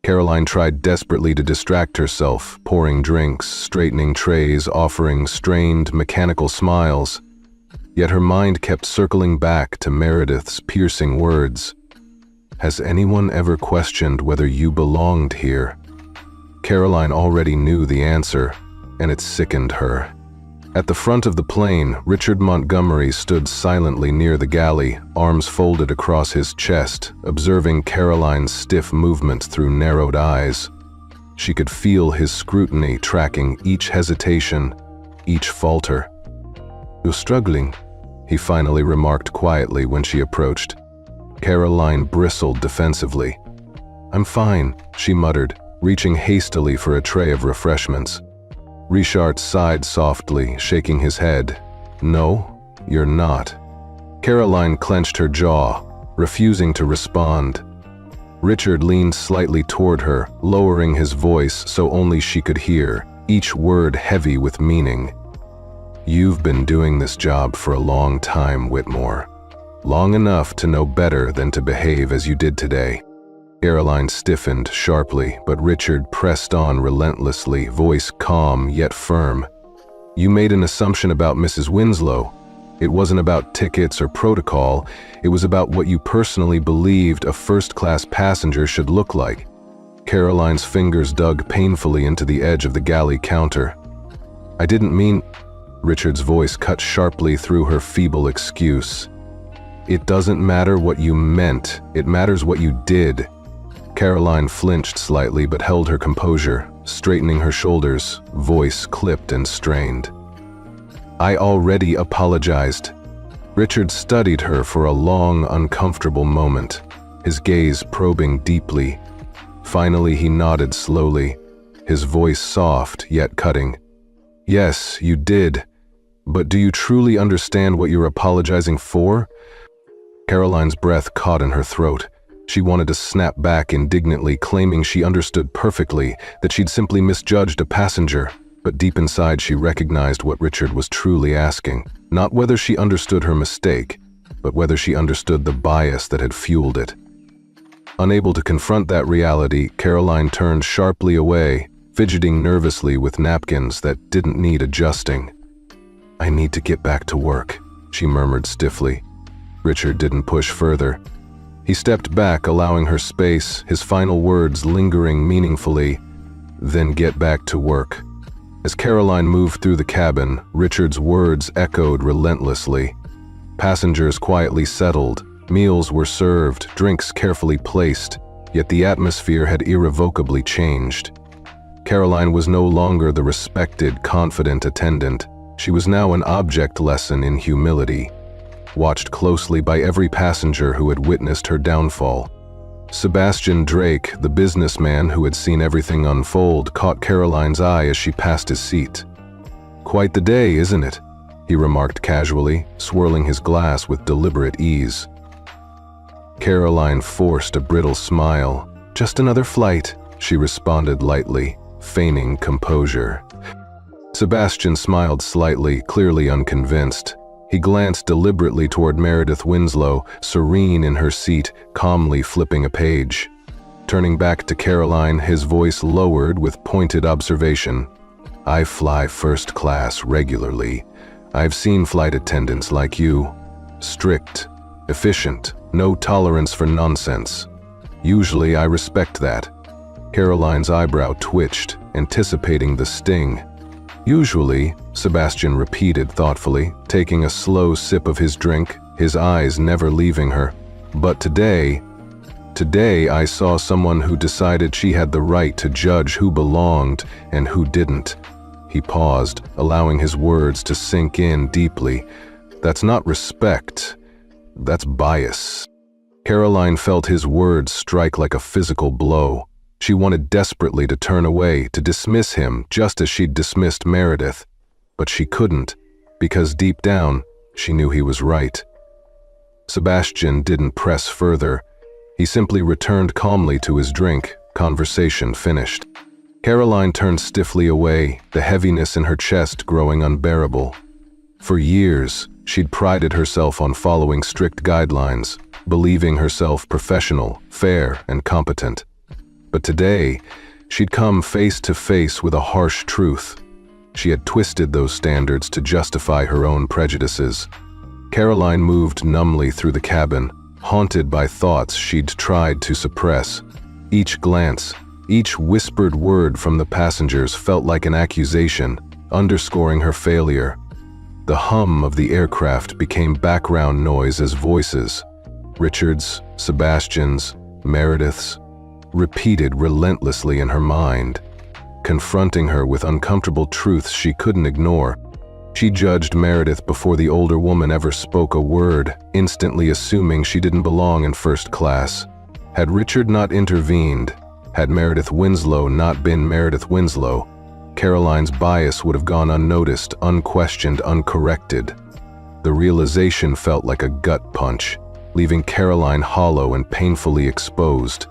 Caroline tried desperately to distract herself, pouring drinks, straightening trays, offering strained, mechanical smiles. Yet her mind kept circling back to Meredith's piercing words. "Has anyone ever questioned whether you belonged here?" Caroline already knew the answer, and it sickened her. At the front of the plane, Richard Montgomery stood silently near the galley, arms folded across his chest, observing Caroline's stiff movements through narrowed eyes. She could feel his scrutiny tracking each hesitation, each falter. "You're struggling," he finally remarked quietly when she approached. Caroline bristled defensively. "I'm fine," she muttered, reaching hastily for a tray of refreshments. Richard sighed softly, shaking his head. "No, you're not." Caroline clenched her jaw, refusing to respond. Richard leaned slightly toward her, lowering his voice so only she could hear, each word heavy with meaning. "You've been doing this job for a long time, Whitmore. Long enough to know better than to behave as you did today." Caroline stiffened sharply, but Richard pressed on relentlessly, voice calm yet firm. "You made an assumption about Mrs. Winslow. It wasn't about tickets or protocol, it was about what you personally believed a first-class passenger should look like." Caroline's fingers dug painfully into the edge of the galley counter. "I didn't mean—" Richard's voice cut sharply through her feeble excuse. "It doesn't matter what you meant, it matters what you did." Caroline flinched slightly but held her composure, straightening her shoulders, voice clipped and strained. "I already apologized." Richard studied her for a long, uncomfortable moment, his gaze probing deeply. Finally, he nodded slowly, his voice soft yet cutting. "Yes, you did. But do you truly understand what you're apologizing for?" Caroline's breath caught in her throat. She wanted to snap back indignantly, claiming she understood perfectly, that she'd simply misjudged a passenger. But deep inside she recognized what Richard was truly asking. Not whether she understood her mistake, but whether she understood the bias that had fueled it. Unable to confront that reality, Caroline turned sharply away, fidgeting nervously with napkins that didn't need adjusting. "I need to get back to work," she murmured stiffly. Richard didn't push further. He stepped back, allowing her space, his final words lingering meaningfully, "Then get back to work." As Caroline moved through the cabin, Richard's words echoed relentlessly. Passengers quietly settled, meals were served, drinks carefully placed, yet the atmosphere had irrevocably changed. Caroline was no longer the respected, confident attendant. She was now an object lesson in humility, watched closely by every passenger who had witnessed her downfall. Sebastian Drake, the businessman who had seen everything unfold, caught Caroline's eye as she passed his seat. "Quite the day, isn't it?" he remarked casually, swirling his glass with deliberate ease. Caroline forced a brittle smile. "Just another flight," she responded lightly, feigning composure. Sebastian smiled slightly, clearly unconvinced. He glanced deliberately toward Meredith Winslow, serene in her seat, calmly flipping a page. Turning back to Caroline, his voice lowered with pointed observation. "I fly first class regularly. I've seen flight attendants like you. Strict, efficient, no tolerance for nonsense. Usually I respect that." Caroline's eyebrow twitched, anticipating the sting. "Usually," Sebastian repeated thoughtfully, taking a slow sip of his drink, his eyes never leaving her. "But today I saw someone who decided she had the right to judge who belonged and who didn't." He paused, allowing his words to sink in deeply. "That's not respect, that's bias." Caroline felt his words strike like a physical blow. She wanted desperately to turn away, to dismiss him just as she'd dismissed Meredith. But she couldn't, because deep down, she knew he was right. Sebastian didn't press further. He simply returned calmly to his drink, conversation finished. Caroline turned stiffly away, the heaviness in her chest growing unbearable. For years, she'd prided herself on following strict guidelines, believing herself professional, fair, and competent. But today, she'd come face to face with a harsh truth. She had twisted those standards to justify her own prejudices. Caroline moved numbly through the cabin, haunted by thoughts she'd tried to suppress. Each glance, each whispered word from the passengers felt like an accusation, underscoring her failure. The hum of the aircraft became background noise as voices, Richard's, Sebastian's, Meredith's, repeated relentlessly in her mind, confronting her with uncomfortable truths she couldn't ignore. She judged Meredith before the older woman ever spoke a word, instantly assuming she didn't belong in first class. Had Richard not intervened, had Meredith Winslow not been Meredith Winslow, Caroline's bias would have gone unnoticed, unquestioned, uncorrected. The realization felt like a gut punch, leaving Caroline hollow and painfully exposed.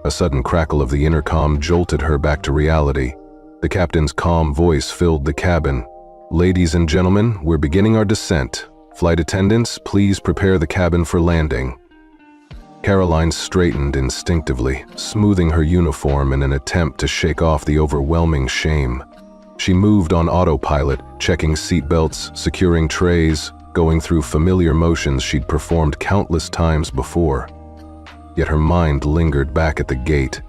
A sudden crackle of the intercom jolted her back to reality. The captain's calm voice filled the cabin. "Ladies and gentlemen, we're beginning our descent. Flight attendants, please prepare the cabin for landing." Caroline straightened instinctively, smoothing her uniform in an attempt to shake off the overwhelming shame. She moved on autopilot, checking seatbelts, securing trays, going through familiar motions she'd performed countless times before. Yet her mind lingered back at the gate,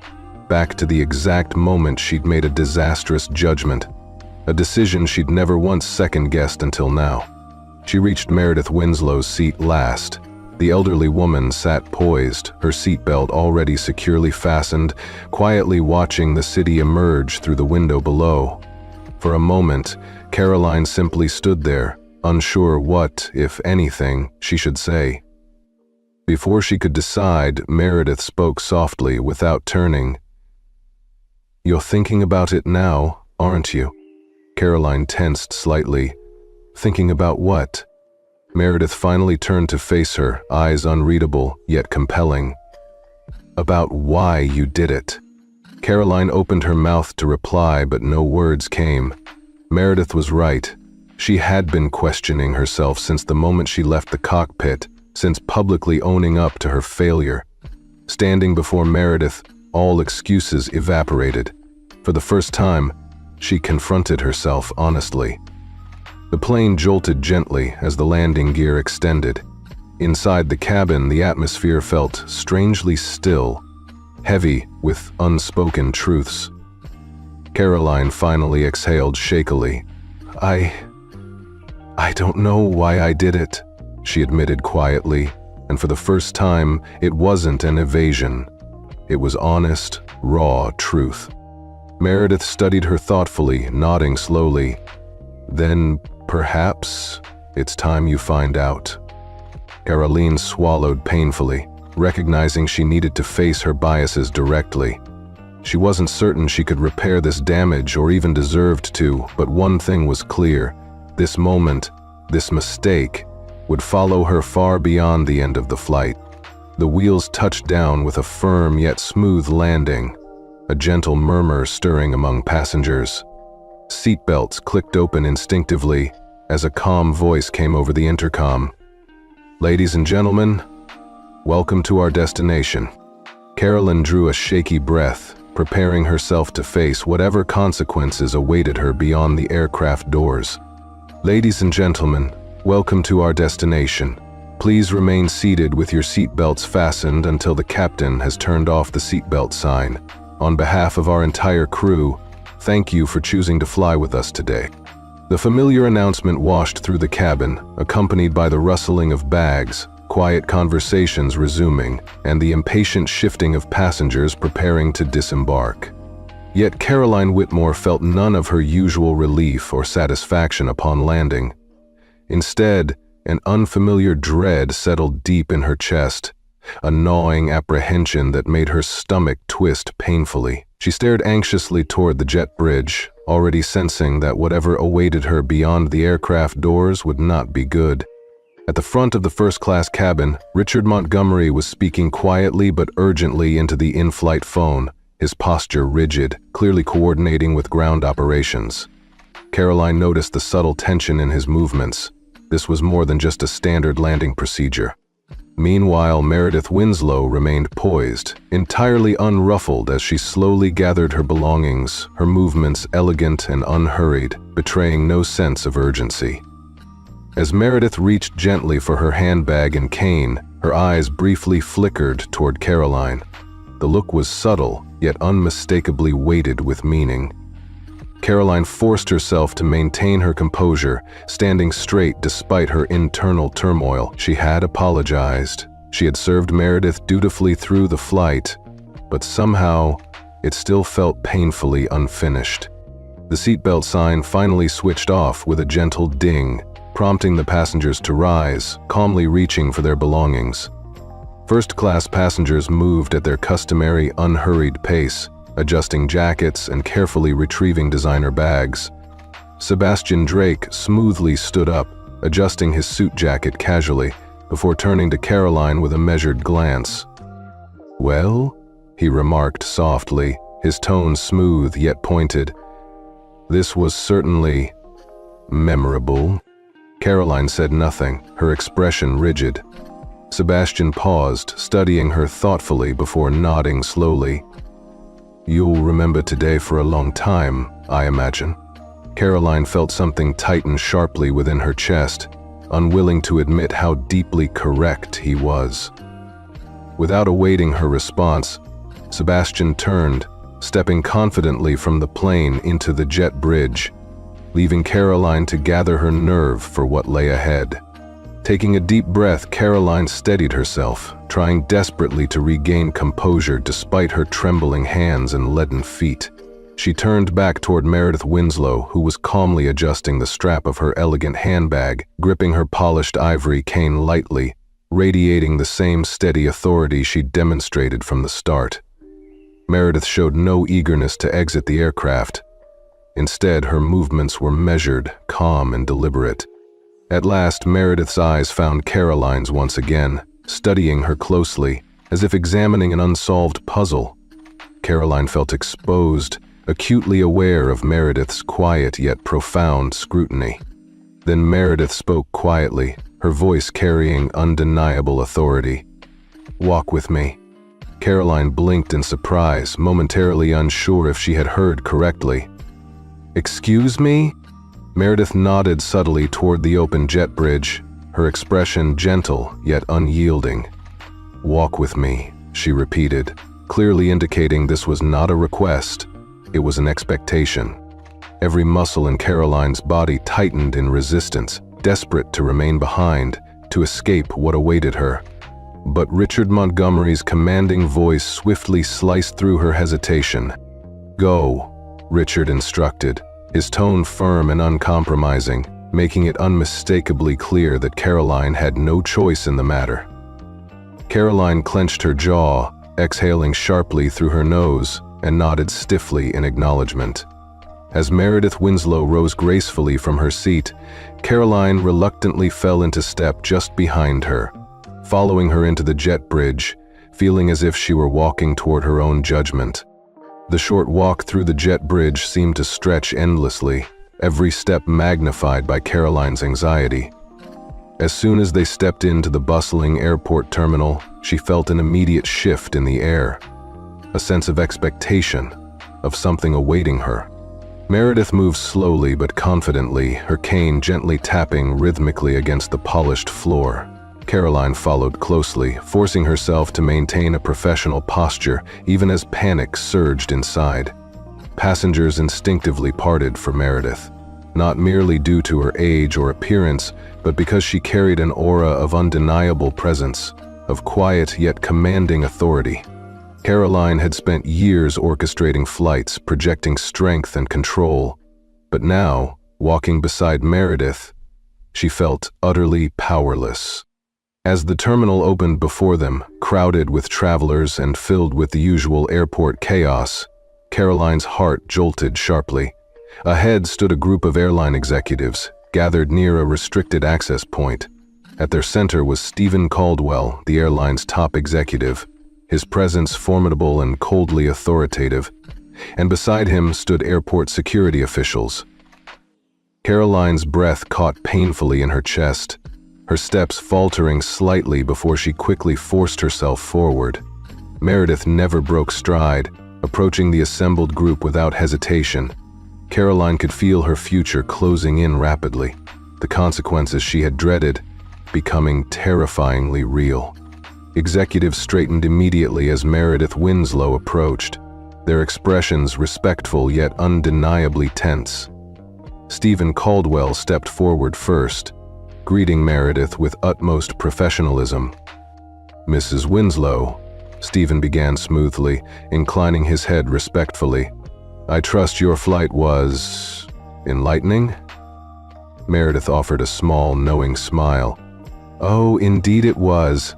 back to the exact moment she'd made a disastrous judgment, a decision she'd never once second-guessed until now. She reached Meredith Winslow's seat last. The elderly woman sat poised, her seatbelt already securely fastened, quietly watching the city emerge through the window below. For a moment, Caroline simply stood there, unsure what, if anything, she should say. Before she could decide, Meredith spoke softly without turning. "You're thinking about it now, aren't you?" Caroline tensed slightly. Thinking about what? Meredith finally turned to face her, eyes unreadable, yet compelling. "About why you did it." Caroline opened her mouth to reply, but no words came. Meredith was right. She had been questioning herself since the moment she left the cockpit, since publicly owning up to her failure. Standing before Meredith, all excuses evaporated. For the first time, she confronted herself honestly. The plane jolted gently as the landing gear extended. Inside the cabin, the atmosphere felt strangely still, heavy with unspoken truths. Caroline finally exhaled shakily. I don't know why I did it," she admitted quietly, and for the first time, it wasn't an evasion. It was honest, raw truth. Meredith studied her thoughtfully, nodding slowly. "Then, perhaps, it's time you find out." Caroline swallowed painfully, recognizing she needed to face her biases directly. She wasn't certain she could repair this damage or even deserved to, but one thing was clear. This moment, this mistake, would follow her far beyond the end of the flight. The wheels touched down with a firm yet smooth landing, a gentle murmur stirring among passengers. Seatbelts clicked open instinctively as a calm voice came over the intercom. "Ladies and gentlemen, welcome to our destination." Caroline drew a shaky breath, preparing herself to face whatever consequences awaited her beyond the aircraft doors. "Ladies and gentlemen, welcome to our destination. Please remain seated with your seatbelts fastened until the captain has turned off the seatbelt sign. On behalf of our entire crew, thank you for choosing to fly with us today." The familiar announcement washed through the cabin, accompanied by the rustling of bags, quiet conversations resuming, and the impatient shifting of passengers preparing to disembark. Yet Caroline Whitmore felt none of her usual relief or satisfaction upon landing. Instead, an unfamiliar dread settled deep in her chest, a gnawing apprehension that made her stomach twist painfully. She stared anxiously toward the jet bridge, already sensing that whatever awaited her beyond the aircraft doors would not be good. At the front of the first-class cabin, Richard Montgomery was speaking quietly but urgently into the in-flight phone, his posture rigid, clearly coordinating with ground operations. Caroline noticed the subtle tension in his movements. This was more than just a standard landing procedure. Meanwhile, Meredith Winslow remained poised, entirely unruffled as she slowly gathered her belongings, her movements elegant and unhurried, betraying no sense of urgency. As Meredith reached gently for her handbag and cane, her eyes briefly flickered toward Caroline. The look was subtle, yet unmistakably weighted with meaning. Caroline forced herself to maintain her composure, standing straight despite her internal turmoil. She had apologized. She had served Meredith dutifully through the flight, but somehow it still felt painfully unfinished. The seatbelt sign finally switched off with a gentle ding, prompting the passengers to rise, calmly reaching for their belongings. First-class passengers moved at their customary unhurried pace, adjusting jackets and carefully retrieving designer bags. Sebastian Drake smoothly stood up, adjusting his suit jacket casually, before turning to Caroline with a measured glance. "Well?" he remarked softly, his tone smooth yet pointed. "This was certainly memorable." Caroline said nothing, her expression rigid. Sebastian paused, studying her thoughtfully before nodding slowly. "You'll remember today for a long time, I imagine." Caroline felt something tighten sharply within her chest, unwilling to admit how deeply correct he was. Without awaiting her response, Sebastian turned, stepping confidently from the plane into the jet bridge, leaving Caroline to gather her nerve for what lay ahead. Taking a deep breath, Caroline steadied herself, trying desperately to regain composure despite her trembling hands and leaden feet. She turned back toward Meredith Winslow, who was calmly adjusting the strap of her elegant handbag, gripping her polished ivory cane lightly, radiating the same steady authority she'd demonstrated from the start. Meredith showed no eagerness to exit the aircraft. Instead, her movements were measured, calm, and deliberate. At last, Meredith's eyes found Caroline's once again, studying her closely, as if examining an unsolved puzzle. Caroline felt exposed, acutely aware of Meredith's quiet yet profound scrutiny. Then Meredith spoke quietly, her voice carrying undeniable authority. "Walk with me." Caroline blinked in surprise, momentarily unsure if she had heard correctly. "Excuse me?" Meredith nodded subtly toward the open jet bridge, her expression gentle yet unyielding. "Walk with me," she repeated, clearly indicating this was not a request, it was an expectation. Every muscle in Caroline's body tightened in resistance, desperate to remain behind, to escape what awaited her. But Richard Montgomery's commanding voice swiftly sliced through her hesitation. "Go," Richard instructed, his tone firm and uncompromising, making it unmistakably clear that Caroline had no choice in the matter. Caroline clenched her jaw, exhaling sharply through her nose, and nodded stiffly in acknowledgement. As Meredith Winslow rose gracefully from her seat, Caroline reluctantly fell into step just behind her, following her into the jet bridge, feeling as if she were walking toward her own judgment. The short walk through the jet bridge seemed to stretch endlessly, every step magnified by Caroline's anxiety. As soon as they stepped into the bustling airport terminal, she felt an immediate shift in the air, a sense of expectation, of something awaiting her. Meredith moved slowly but confidently, her cane gently tapping rhythmically against the polished floor. Caroline followed closely, forcing herself to maintain a professional posture even as panic surged inside. Passengers instinctively parted for Meredith, not merely due to her age or appearance, but because she carried an aura of undeniable presence, of quiet yet commanding authority. Caroline had spent years orchestrating flights, projecting strength and control, but now, walking beside Meredith, she felt utterly powerless. As the terminal opened before them, crowded with travelers and filled with the usual airport chaos, Caroline's heart jolted sharply. Ahead stood a group of airline executives, gathered near a restricted access point. At their center was Stephen Caldwell, the airline's top executive, his presence formidable and coldly authoritative, and beside him stood airport security officials. Caroline's breath caught painfully in her chest, her steps faltering slightly before she quickly forced herself forward. Meredith never broke stride, approaching the assembled group without hesitation. Caroline could feel her future closing in rapidly, the consequences she had dreaded becoming terrifyingly real. Executives straightened immediately as Meredith Winslow approached, their expressions respectful yet undeniably tense. Stephen Caldwell stepped forward first, greeting Meredith with utmost professionalism. "Mrs. Winslow," Stephen began smoothly, inclining his head respectfully. I trust your flight was enlightening? Meredith offered a small, knowing smile. Oh, indeed it was.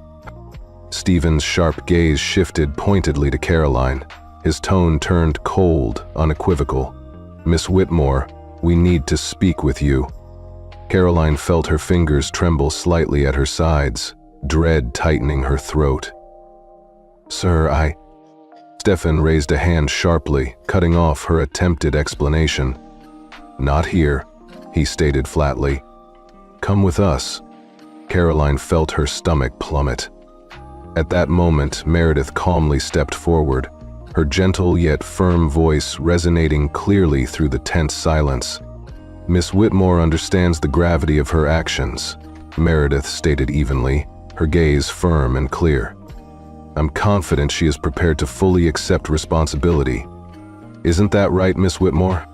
Stephen's sharp gaze shifted pointedly to Caroline. His tone turned cold, unequivocal. Miss Whitmore, we need to speak with you. Caroline felt her fingers tremble slightly at her sides, dread tightening her throat. Sir, Stephen raised a hand sharply, cutting off her attempted explanation. Not here, he stated flatly. Come with us. Caroline felt her stomach plummet. At that moment, Meredith calmly stepped forward, her gentle yet firm voice resonating clearly through the tense silence. Miss Whitmore understands the gravity of her actions, Meredith stated evenly, her gaze firm and clear. I'm confident she is prepared to fully accept responsibility. Isn't that right, Miss Whitmore?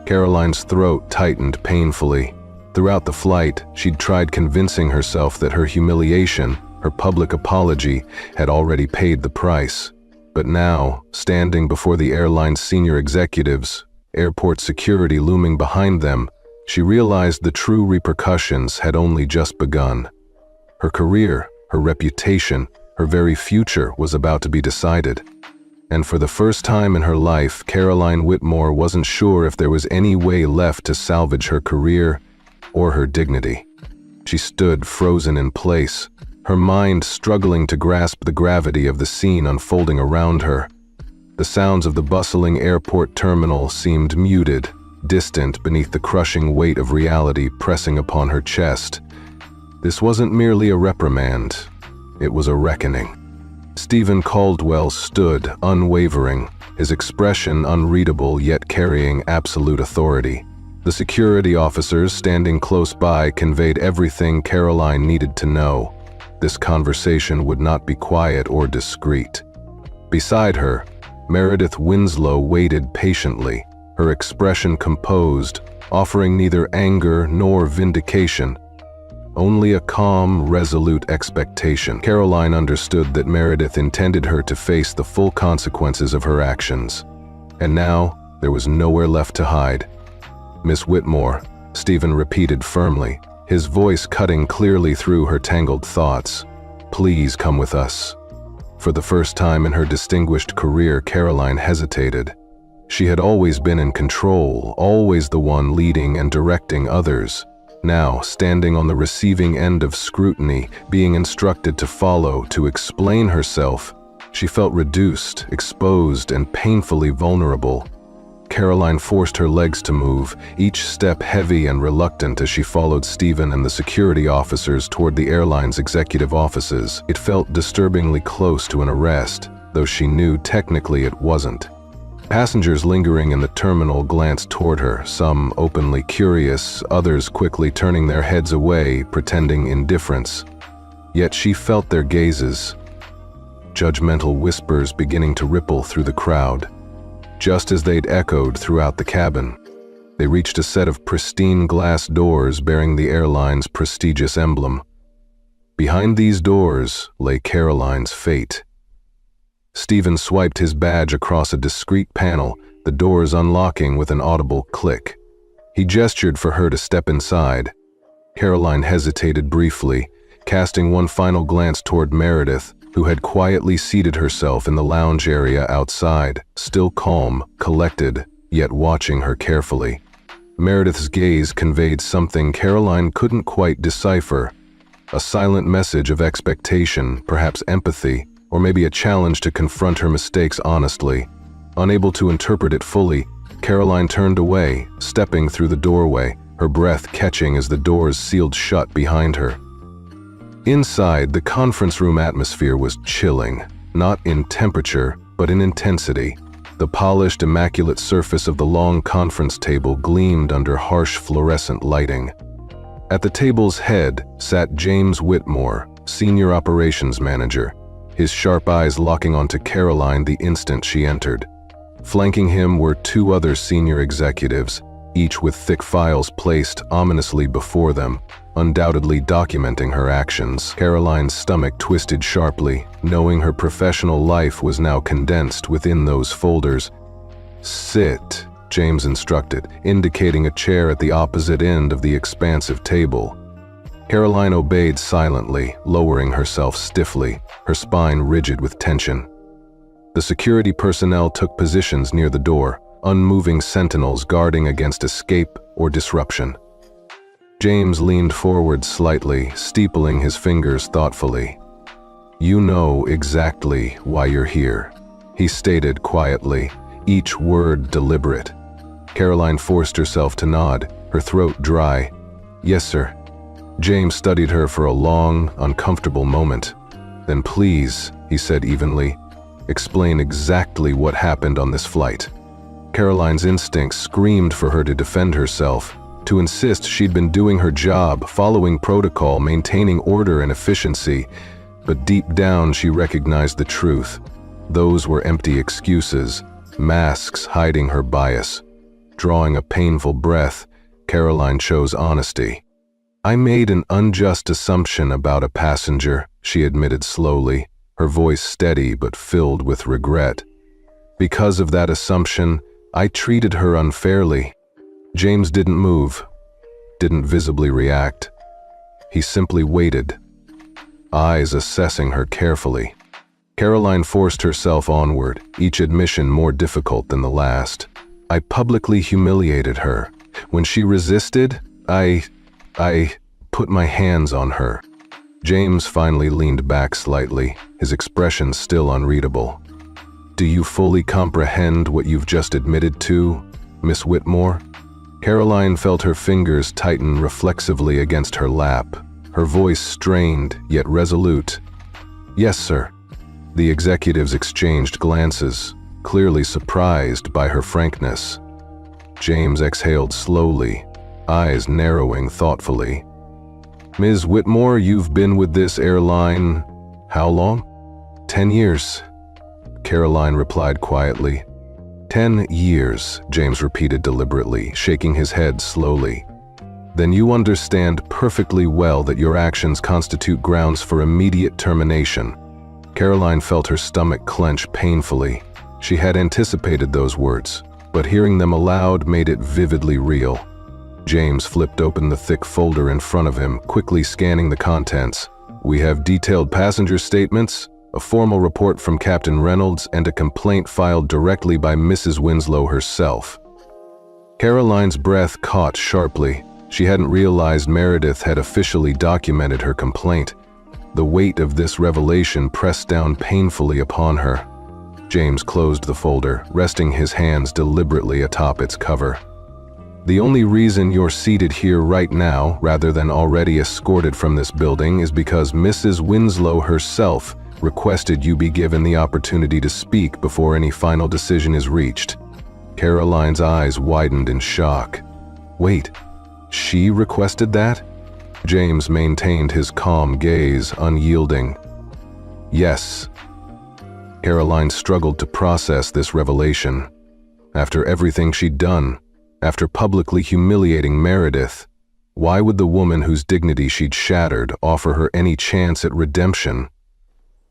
Caroline's throat tightened painfully. Throughout the flight, she'd tried convincing herself that her humiliation, her public apology, had already paid the price. But now, standing before the airline's senior executives, airport security looming behind them, she realized the true repercussions had only just begun. Her career, her reputation, her very future was about to be decided. And for the first time in her life, Caroline Whitmore wasn't sure if there was any way left to salvage her career or her dignity. She stood frozen in place, her mind struggling to grasp the gravity of the scene unfolding around her. The sounds of the bustling airport terminal seemed muted, distant beneath the crushing weight of reality pressing upon her chest. This wasn't merely a reprimand, it was a reckoning. Stephen Caldwell stood, unwavering, his expression unreadable yet carrying absolute authority. The security officers standing close by conveyed everything Caroline needed to know. This conversation would not be quiet or discreet. Beside her, Meredith Winslow waited patiently, her expression composed, offering neither anger nor vindication, only a calm, resolute expectation. Caroline understood that Meredith intended her to face the full consequences of her actions. And now, there was nowhere left to hide. Miss Whitmore, Stephen repeated firmly, his voice cutting clearly through her tangled thoughts. Please come with us. For the first time in her distinguished career, Caroline hesitated. She had always been in control, always the one leading and directing others. Now, standing on the receiving end of scrutiny, being instructed to follow, to explain herself, she felt reduced, exposed, and painfully vulnerable. Caroline forced her legs to move, each step heavy and reluctant as she followed Stephen and the security officers toward the airline's executive offices. It felt disturbingly close to an arrest, though she knew technically it wasn't. Passengers lingering in the terminal glanced toward her, some openly curious, others quickly turning their heads away, pretending indifference. Yet she felt their gazes, judgmental whispers beginning to ripple through the crowd. Just as they'd echoed throughout the cabin, they reached a set of pristine glass doors bearing the airline's prestigious emblem. Behind these doors lay Caroline's fate. Stephen swiped his badge across a discreet panel, the doors unlocking with an audible click. He gestured for her to step inside. Caroline hesitated briefly, casting one final glance toward Meredith, who had quietly seated herself in the lounge area outside, still calm, collected, yet watching her carefully. Meredith's gaze conveyed something Caroline couldn't quite decipher, a silent message of expectation, perhaps empathy, or maybe a challenge to confront her mistakes honestly. Unable to interpret it fully, Caroline turned away, stepping through the doorway, her breath catching as the doors sealed shut behind her. Inside, the conference room atmosphere was chilling, not in temperature, but in intensity. The polished, immaculate surface of the long conference table gleamed under harsh fluorescent lighting. At the table's head sat James Whitmore, Senior Operations Manager, his sharp eyes locking onto Caroline the instant she entered. Flanking him were two other senior executives, each with thick files placed ominously before them, undoubtedly documenting her actions. Caroline's stomach twisted sharply, knowing her professional life was now condensed within those folders. "Sit," James instructed, indicating a chair at the opposite end of the expansive table. Caroline obeyed silently, lowering herself stiffly, her spine rigid with tension. The security personnel took positions near the door, unmoving sentinels guarding against escape or disruption. James leaned forward slightly, steepling his fingers thoughtfully. "You know exactly why you're here," he stated quietly, each word deliberate. Caroline forced herself to nod, her throat dry. "Yes, sir." James studied her for a long, uncomfortable moment. "Then please," he said evenly, "explain exactly what happened on this flight." Caroline's instincts screamed for her to defend herself, to insist she'd been doing her job, following protocol, maintaining order and efficiency. But deep down she recognized the truth. Those were empty excuses, masks hiding her bias. Drawing a painful breath, Caroline chose honesty. "I made an unjust assumption about a passenger," she admitted slowly, her voice steady but filled with regret. "Because of that assumption, I treated her unfairly." James didn't move, didn't visibly react. He simply waited, eyes assessing her carefully. Caroline forced herself onward, each admission more difficult than the last. "I publicly humiliated her. When she resisted, I put my hands on her." James finally leaned back slightly, his expression still unreadable. "Do you fully comprehend what you've just admitted to, Miss Whitmore?" Caroline felt her fingers tighten reflexively against her lap, her voice strained yet resolute. "Yes, sir." The executives exchanged glances, clearly surprised by her frankness. James exhaled slowly, eyes narrowing thoughtfully. "Ms. Whitmore, you've been with this airline how long?" 10 years, Caroline replied quietly. 10 years, James repeated deliberately, shaking his head slowly. "Then you understand perfectly well that your actions constitute grounds for immediate termination." Caroline felt her stomach clench painfully. She had anticipated those words, but hearing them aloud made it vividly real. James flipped open the thick folder in front of him, quickly scanning the contents. "We have detailed passenger statements, a formal report from Captain Reynolds, and a complaint filed directly by Mrs. Winslow herself." Caroline's breath caught sharply. She hadn't realized Meredith had officially documented her complaint. The weight of this revelation pressed down painfully upon her. James closed the folder, resting his hands deliberately atop its cover. "The only reason you're seated here right now, rather than already escorted from this building, is because Mrs. Winslow herself requested you be given the opportunity to speak before any final decision is reached." Caroline's eyes widened in shock. "Wait, she requested that?" James maintained his calm gaze, unyielding. "Yes." Caroline struggled to process this revelation. After everything she'd done, after publicly humiliating Meredith, why would the woman whose dignity she'd shattered offer her any chance at redemption?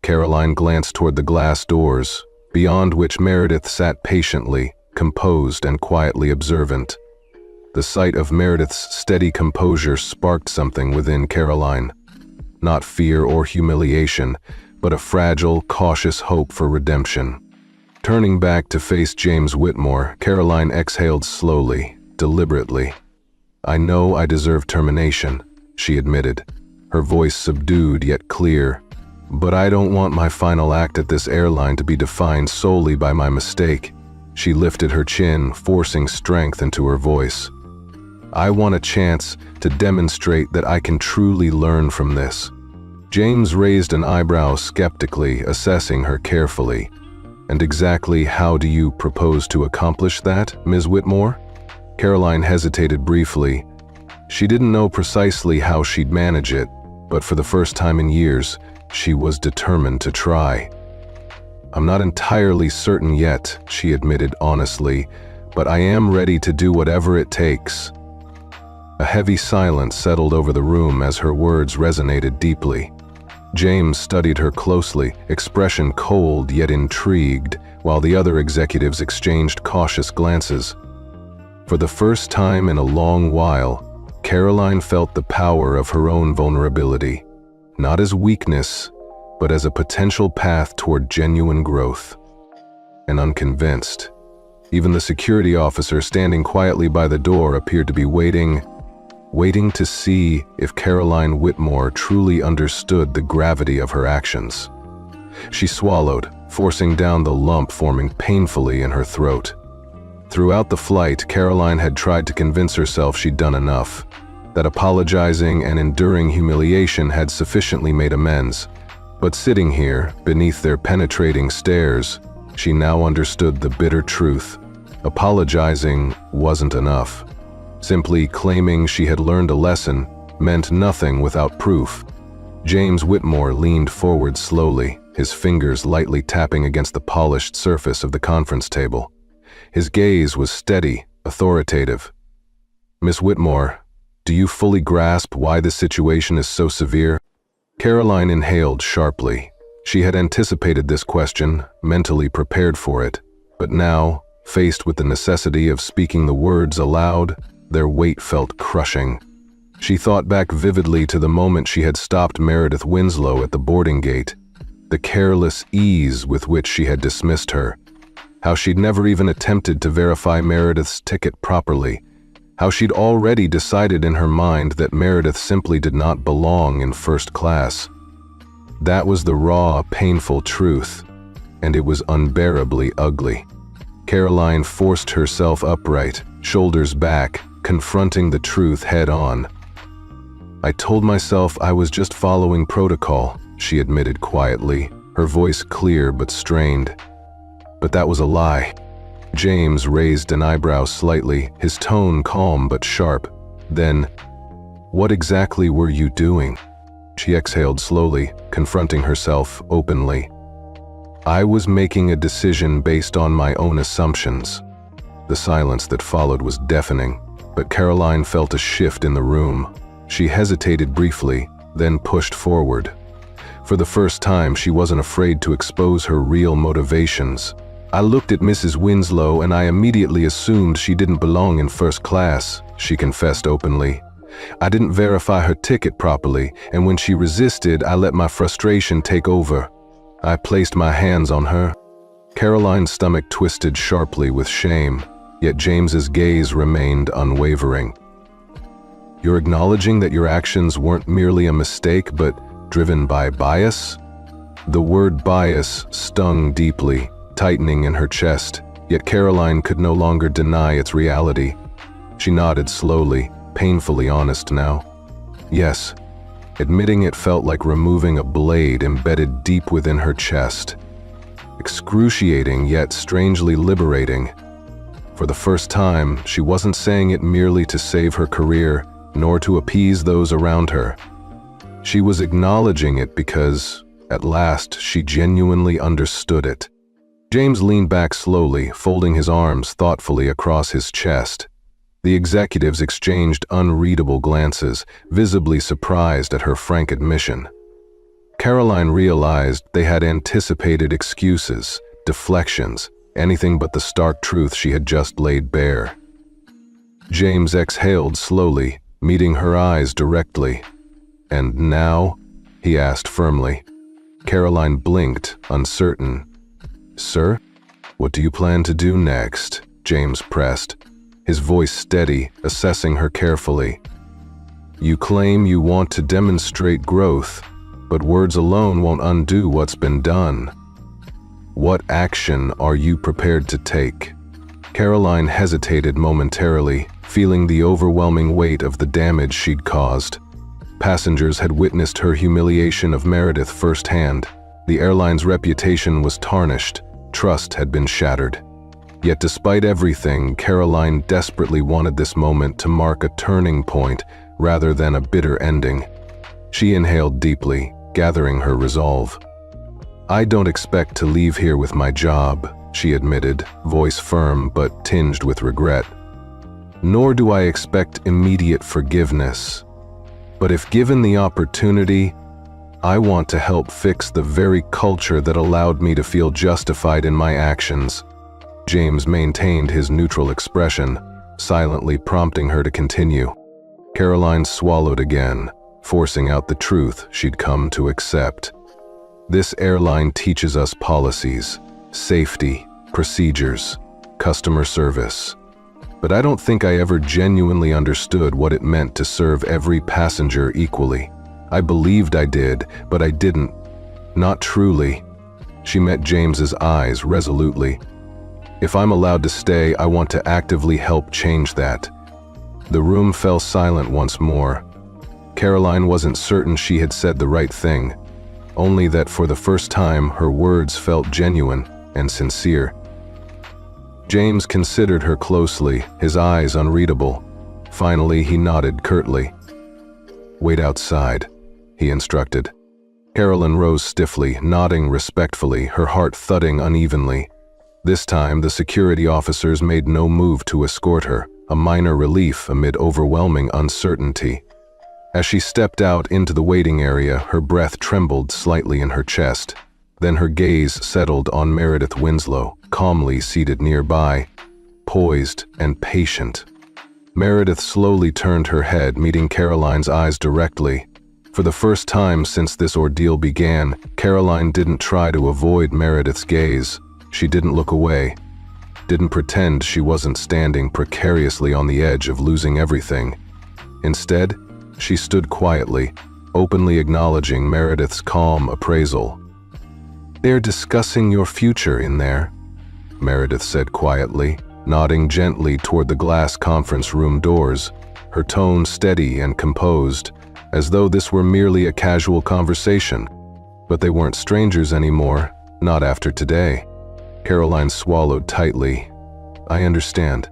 Caroline glanced toward the glass doors, beyond which Meredith sat patiently, composed and quietly observant. The sight of Meredith's steady composure sparked something within Caroline. Not fear or humiliation, but a fragile, cautious hope for redemption. Turning back to face James Whitmore, Caroline exhaled slowly, deliberately. "I know I deserve termination," she admitted, her voice subdued yet clear. "But I don't want my final act at this airline to be defined solely by my mistake." She lifted her chin, forcing strength into her voice. "I want a chance to demonstrate that I can truly learn from this." James raised an eyebrow skeptically, assessing her carefully. "And exactly how do you propose to accomplish that, Ms. Whitmore?" Caroline hesitated briefly. She didn't know precisely how she'd manage it, but for the first time in years, she was determined to try. "I'm not entirely certain yet," she admitted honestly, "but I am ready to do whatever it takes." A heavy silence settled over the room as her words resonated deeply. James studied her closely, expression cold yet intrigued, while the other executives exchanged cautious glances. For the first time in a long while, Caroline felt the power of her own vulnerability, not as weakness, but as a potential path toward genuine growth. And unconvinced, even the security officer standing quietly by the door appeared to be waiting to see if Caroline Whitmore truly understood the gravity of her actions. She swallowed, forcing down the lump forming painfully in her throat. Throughout the flight, Caroline had tried to convince herself she'd done enough, that apologizing and enduring humiliation had sufficiently made amends. But sitting here, beneath their penetrating stares, she now understood the bitter truth. Apologizing wasn't enough. Simply claiming she had learned a lesson meant nothing without proof. James Whitmore leaned forward slowly, his fingers lightly tapping against the polished surface of the conference table. His gaze was steady, authoritative. "Miss Whitmore, do you fully grasp why this situation is so severe?" Caroline inhaled sharply. She had anticipated this question, mentally prepared for it, but now, faced with the necessity of speaking the words aloud, their weight felt crushing. She thought back vividly to the moment she had stopped Meredith Winslow at the boarding gate, the careless ease with which she had dismissed her, how she'd never even attempted to verify Meredith's ticket properly, how she'd already decided in her mind that Meredith simply did not belong in first class. That was the raw, painful truth, and it was unbearably ugly. Caroline forced herself upright, shoulders back, confronting the truth head-on. "I told myself I was just following protocol," she admitted quietly, her voice clear but strained. "But that was a lie." James raised an eyebrow slightly, his tone calm but sharp. Then, "What exactly were you doing?" She exhaled slowly, confronting herself openly. "I was making a decision based on my own assumptions." The silence that followed was deafening, but Caroline felt a shift in the room. She hesitated briefly, then pushed forward. For the first time, she wasn't afraid to expose her real motivations. "I looked at Mrs. Winslow and I immediately assumed she didn't belong in first class," she confessed openly. "I didn't verify her ticket properly, and when she resisted, I let my frustration take over. I placed my hands on her." Caroline's stomach twisted sharply with shame, yet James's gaze remained unwavering. "You're acknowledging that your actions weren't merely a mistake, but driven by bias?" The word bias stung deeply, tightening in her chest, yet Caroline could no longer deny its reality. She nodded slowly, painfully honest now. "Yes." Admitting it felt like removing a blade embedded deep within her chest. Excruciating yet strangely liberating. For the first time, she wasn't saying it merely to save her career, nor to appease those around her. She was acknowledging it because, at last, she genuinely understood it. James leaned back slowly, folding his arms thoughtfully across his chest. The executives exchanged unreadable glances, visibly surprised at her frank admission. Caroline realized they had anticipated excuses, deflections, anything but the stark truth she had just laid bare. James exhaled slowly, meeting her eyes directly. "And now?" he asked firmly. Caroline blinked, uncertain. "Sir, what do you plan to do next?" James pressed, his voice steady, assessing her carefully. "You claim you want to demonstrate growth, but words alone won't undo what's been done. What action are you prepared to take?" Caroline hesitated momentarily, feeling the overwhelming weight of the damage she'd caused. Passengers had witnessed her humiliation of Meredith firsthand. The airline's reputation was tarnished, trust had been shattered. Yet despite everything, Caroline desperately wanted this moment to mark a turning point rather than a bitter ending. She inhaled deeply, gathering her resolve. "I don't expect to leave here with my job," she admitted, voice firm but tinged with regret. "Nor do I expect immediate forgiveness. But if given the opportunity, I want to help fix the very culture that allowed me to feel justified in my actions." James maintained his neutral expression, silently prompting her to continue. Caroline swallowed again, forcing out the truth she'd come to accept. "This airline teaches us policies, safety, procedures, customer service. But I don't think I ever genuinely understood what it meant to serve every passenger equally. I believed I did, but I didn't. Not truly." She met James's eyes resolutely. "If I'm allowed to stay, I want to actively help change that." The room fell silent once more. Caroline wasn't certain she had said the right thing, only that for the first time her words felt genuine and sincere. James considered her closely, his eyes unreadable. Finally, he nodded curtly. "Wait outside," he instructed. Caroline rose stiffly, nodding respectfully, her heart thudding unevenly. This time, the security officers made no move to escort her, a minor relief amid overwhelming uncertainty. As she stepped out into the waiting area, her breath trembled slightly in her chest. Then her gaze settled on Meredith Winslow, calmly seated nearby, poised and patient. Meredith slowly turned her head, meeting Caroline's eyes directly. For the first time since this ordeal began, Caroline didn't try to avoid Meredith's gaze. She didn't look away, didn't pretend she wasn't standing precariously on the edge of losing everything. Instead, she stood quietly, openly acknowledging Meredith's calm appraisal. "They're discussing your future in there," Meredith said quietly, nodding gently toward the glass conference room doors, her tone steady and composed, as though this were merely a casual conversation. But they weren't strangers anymore, not after today. Caroline swallowed tightly. "I understand."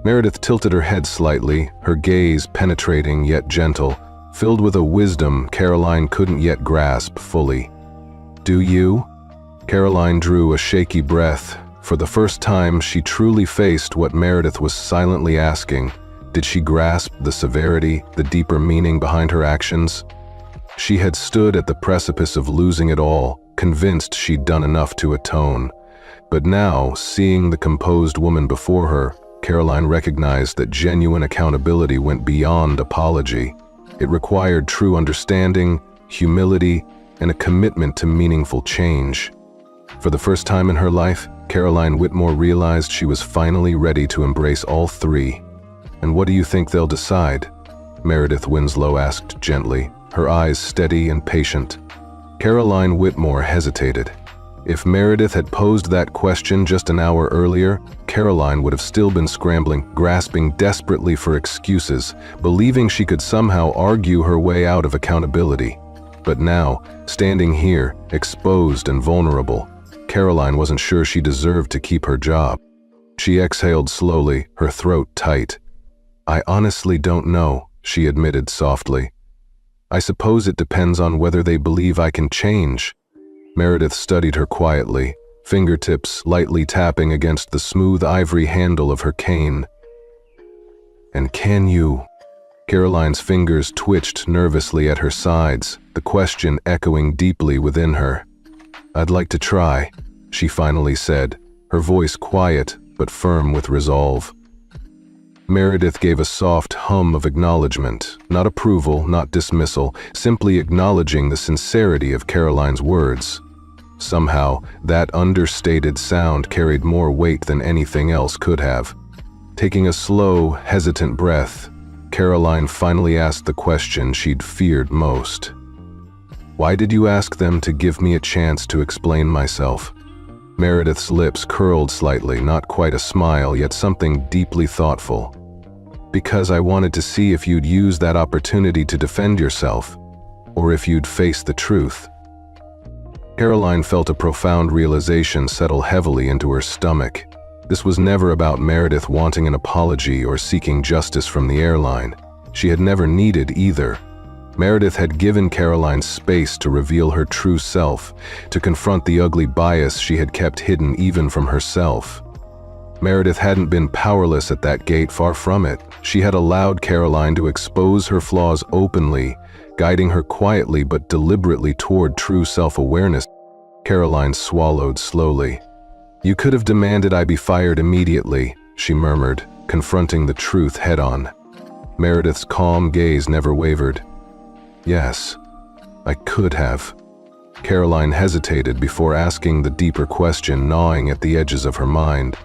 Meredith tilted her head slightly, her gaze penetrating yet gentle, filled with a wisdom Caroline couldn't yet grasp fully. "Do you?" Caroline drew a shaky breath. For the first time, she truly faced what Meredith was silently asking. Did she grasp the severity, the deeper meaning behind her actions? She had stood at the precipice of losing it all, convinced she'd done enough to atone. But now, seeing the composed woman before her, Caroline recognized that genuine accountability went beyond apology. It required true understanding, humility, and a commitment to meaningful change. For the first time in her life, Caroline Whitmore realized she was finally ready to embrace all three. "And what do you think they'll decide?" Meredith Winslow asked gently, her eyes steady and patient. Caroline Whitmore hesitated. If Meredith had posed that question just an hour earlier, Caroline would have still been scrambling, grasping desperately for excuses, believing she could somehow argue her way out of accountability. But now, standing here, exposed and vulnerable, Caroline wasn't sure she deserved to keep her job. She exhaled slowly, her throat tight. "I honestly don't know," she admitted softly. "I suppose it depends on whether they believe I can change." Meredith studied her quietly, fingertips lightly tapping against the smooth ivory handle of her cane. "And can you?" Caroline's fingers twitched nervously at her sides, the question echoing deeply within her. "I'd like to try," she finally said, her voice quiet but firm with resolve. Meredith gave a soft hum of acknowledgement, not approval, not dismissal, simply acknowledging the sincerity of Caroline's words. Somehow, that understated sound carried more weight than anything else could have. Taking a slow, hesitant breath, Caroline finally asked the question she'd feared most. "Why did you ask them to give me a chance to explain myself?" Meredith's lips curled slightly, not quite a smile, yet something deeply thoughtful. "Because I wanted to see if you'd use that opportunity to defend yourself, or if you'd face the truth." Caroline felt a profound realization settle heavily into her stomach. This was never about Meredith wanting an apology or seeking justice from the airline. She had never needed either. Meredith had given Caroline space to reveal her true self, to confront the ugly bias she had kept hidden even from herself. Meredith hadn't been powerless at that gate, far from it. She had allowed Caroline to expose her flaws openly, guiding her quietly but deliberately toward true self-awareness. Caroline swallowed slowly. "You could have demanded I be fired immediately," she murmured, confronting the truth head-on. Meredith's calm gaze never wavered. "Yes, I could have." Caroline hesitated before asking the deeper question gnawing at the edges of her mind.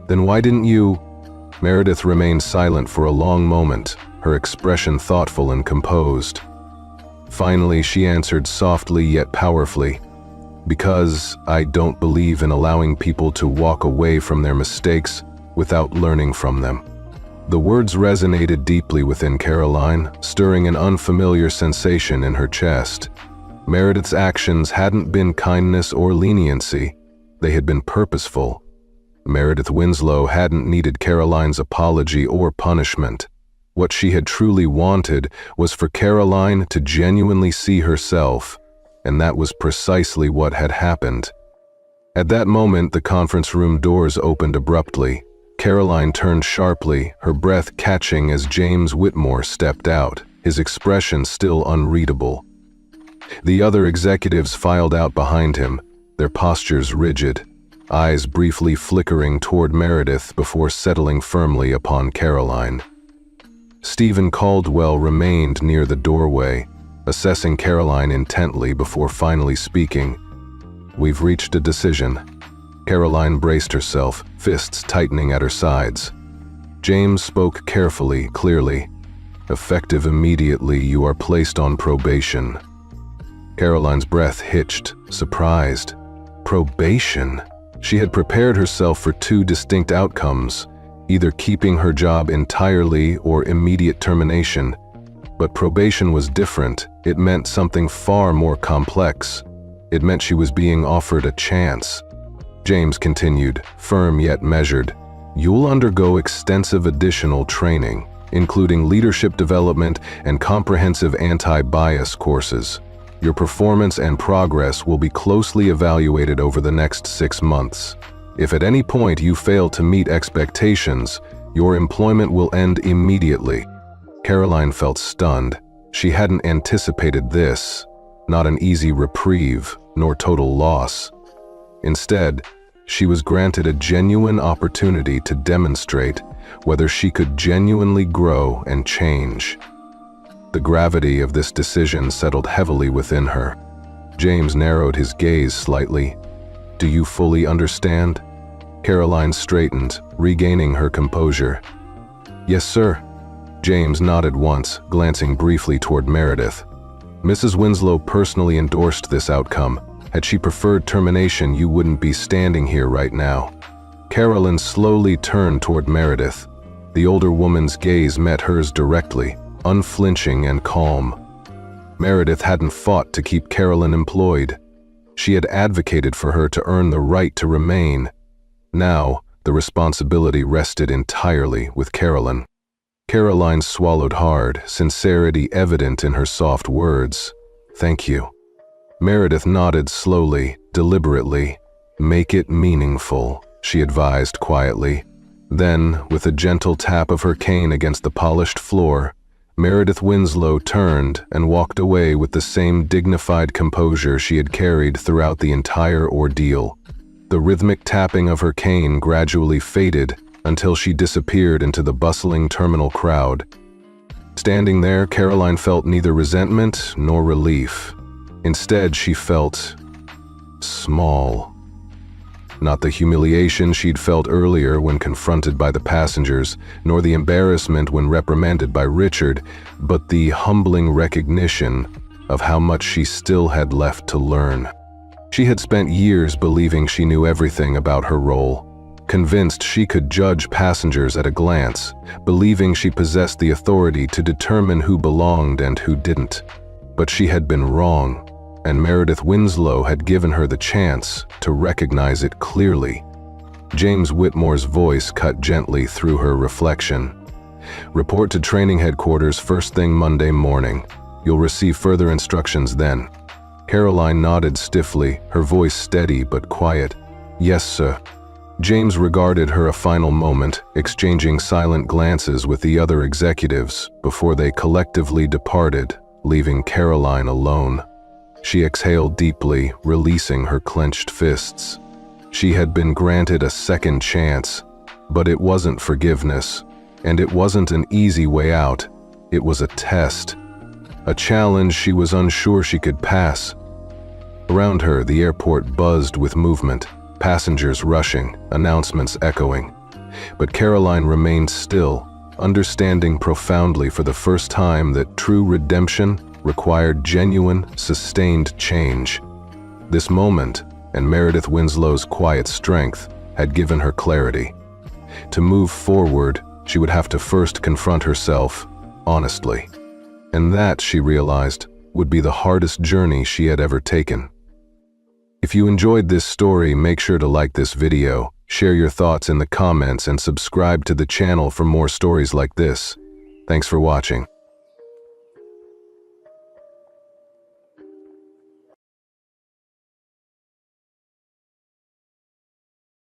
"Then why didn't you?" Meredith remained silent for a long moment, her expression thoughtful and composed. Finally, she answered softly yet powerfully, "Because I don't believe in allowing people to walk away from their mistakes without learning from them." The words resonated deeply within Caroline, stirring an unfamiliar sensation in her chest. Meredith's actions hadn't been kindness or leniency, they had been purposeful. Meredith Winslow hadn't needed Caroline's apology or punishment. What she had truly wanted was for Caroline to genuinely see herself, and that was precisely what had happened. At that moment, the conference room doors opened abruptly. Caroline turned sharply, her breath catching as James Whitmore stepped out, his expression still unreadable. The other executives filed out behind him, their postures rigid, eyes briefly flickering toward Meredith before settling firmly upon Caroline. Stephen Caldwell remained near the doorway, assessing Caroline intently before finally speaking. "We've reached a decision." Caroline braced herself, fists tightening at her sides. James spoke carefully, clearly. "Effective immediately, you are placed on probation." Caroline's breath hitched, surprised. Probation? She had prepared herself for two distinct outcomes, either keeping her job entirely or immediate termination. But probation was different. It meant something far more complex. It meant she was being offered a chance. James continued, firm yet measured. "You'll undergo extensive additional training, including leadership development and comprehensive anti-bias courses. Your performance and progress will be closely evaluated over the next 6 months. If at any point you fail to meet expectations, your employment will end immediately." Caroline felt stunned. She hadn't anticipated this, not an easy reprieve, nor total loss. Instead, she was granted a genuine opportunity to demonstrate whether she could genuinely grow and change. The gravity of this decision settled heavily within her. James narrowed his gaze slightly. "Do you fully understand?" Caroline straightened, regaining her composure. "Yes, sir." James nodded once, glancing briefly toward Meredith. "Mrs. Winslow personally endorsed this outcome. Had she preferred termination, you wouldn't be standing here right now." Caroline slowly turned toward Meredith. The older woman's gaze met hers directly, unflinching and calm. Meredith hadn't fought to keep Caroline employed. She had advocated for her to earn the right to remain. Now, the responsibility rested entirely with Caroline. Caroline swallowed hard, sincerity evident in her soft words. "Thank you." Meredith nodded slowly, deliberately. "Make it meaningful," she advised quietly. Then, with a gentle tap of her cane against the polished floor, Meredith Winslow turned and walked away with the same dignified composure she had carried throughout the entire ordeal. The rhythmic tapping of her cane gradually faded until she disappeared into the bustling terminal crowd. Standing there, Caroline felt neither resentment nor relief. Instead, she felt small. Not the humiliation she'd felt earlier when confronted by the passengers, nor the embarrassment when reprimanded by Richard, but the humbling recognition of how much she still had left to learn. She had spent years believing she knew everything about her role, convinced she could judge passengers at a glance, believing she possessed the authority to determine who belonged and who didn't. But she had been wrong, and Meredith Winslow had given her the chance to recognize it clearly. James Whitmore's voice cut gently through her reflection. "Report to training headquarters first thing Monday morning. You'll receive further instructions then." Caroline nodded stiffly, her voice steady but quiet. "Yes, sir." James regarded her a final moment, exchanging silent glances with the other executives before they collectively departed, leaving Caroline alone. She exhaled deeply, releasing her clenched fists. She had been granted a second chance, but it wasn't forgiveness, and it wasn't an easy way out. It was a test, a challenge she was unsure she could pass. Around her, the airport buzzed with movement, passengers rushing, announcements echoing. But Caroline remained still, understanding profoundly for the first time that true redemption required genuine, sustained change. This moment, and Meredith Winslow's quiet strength, had given her clarity. To move forward, she would have to first confront herself, honestly. And that, she realized, would be the hardest journey she had ever taken. If you enjoyed this story, make sure to like this video, share your thoughts in the comments, and subscribe to the channel for more stories like this. Thanks for watching.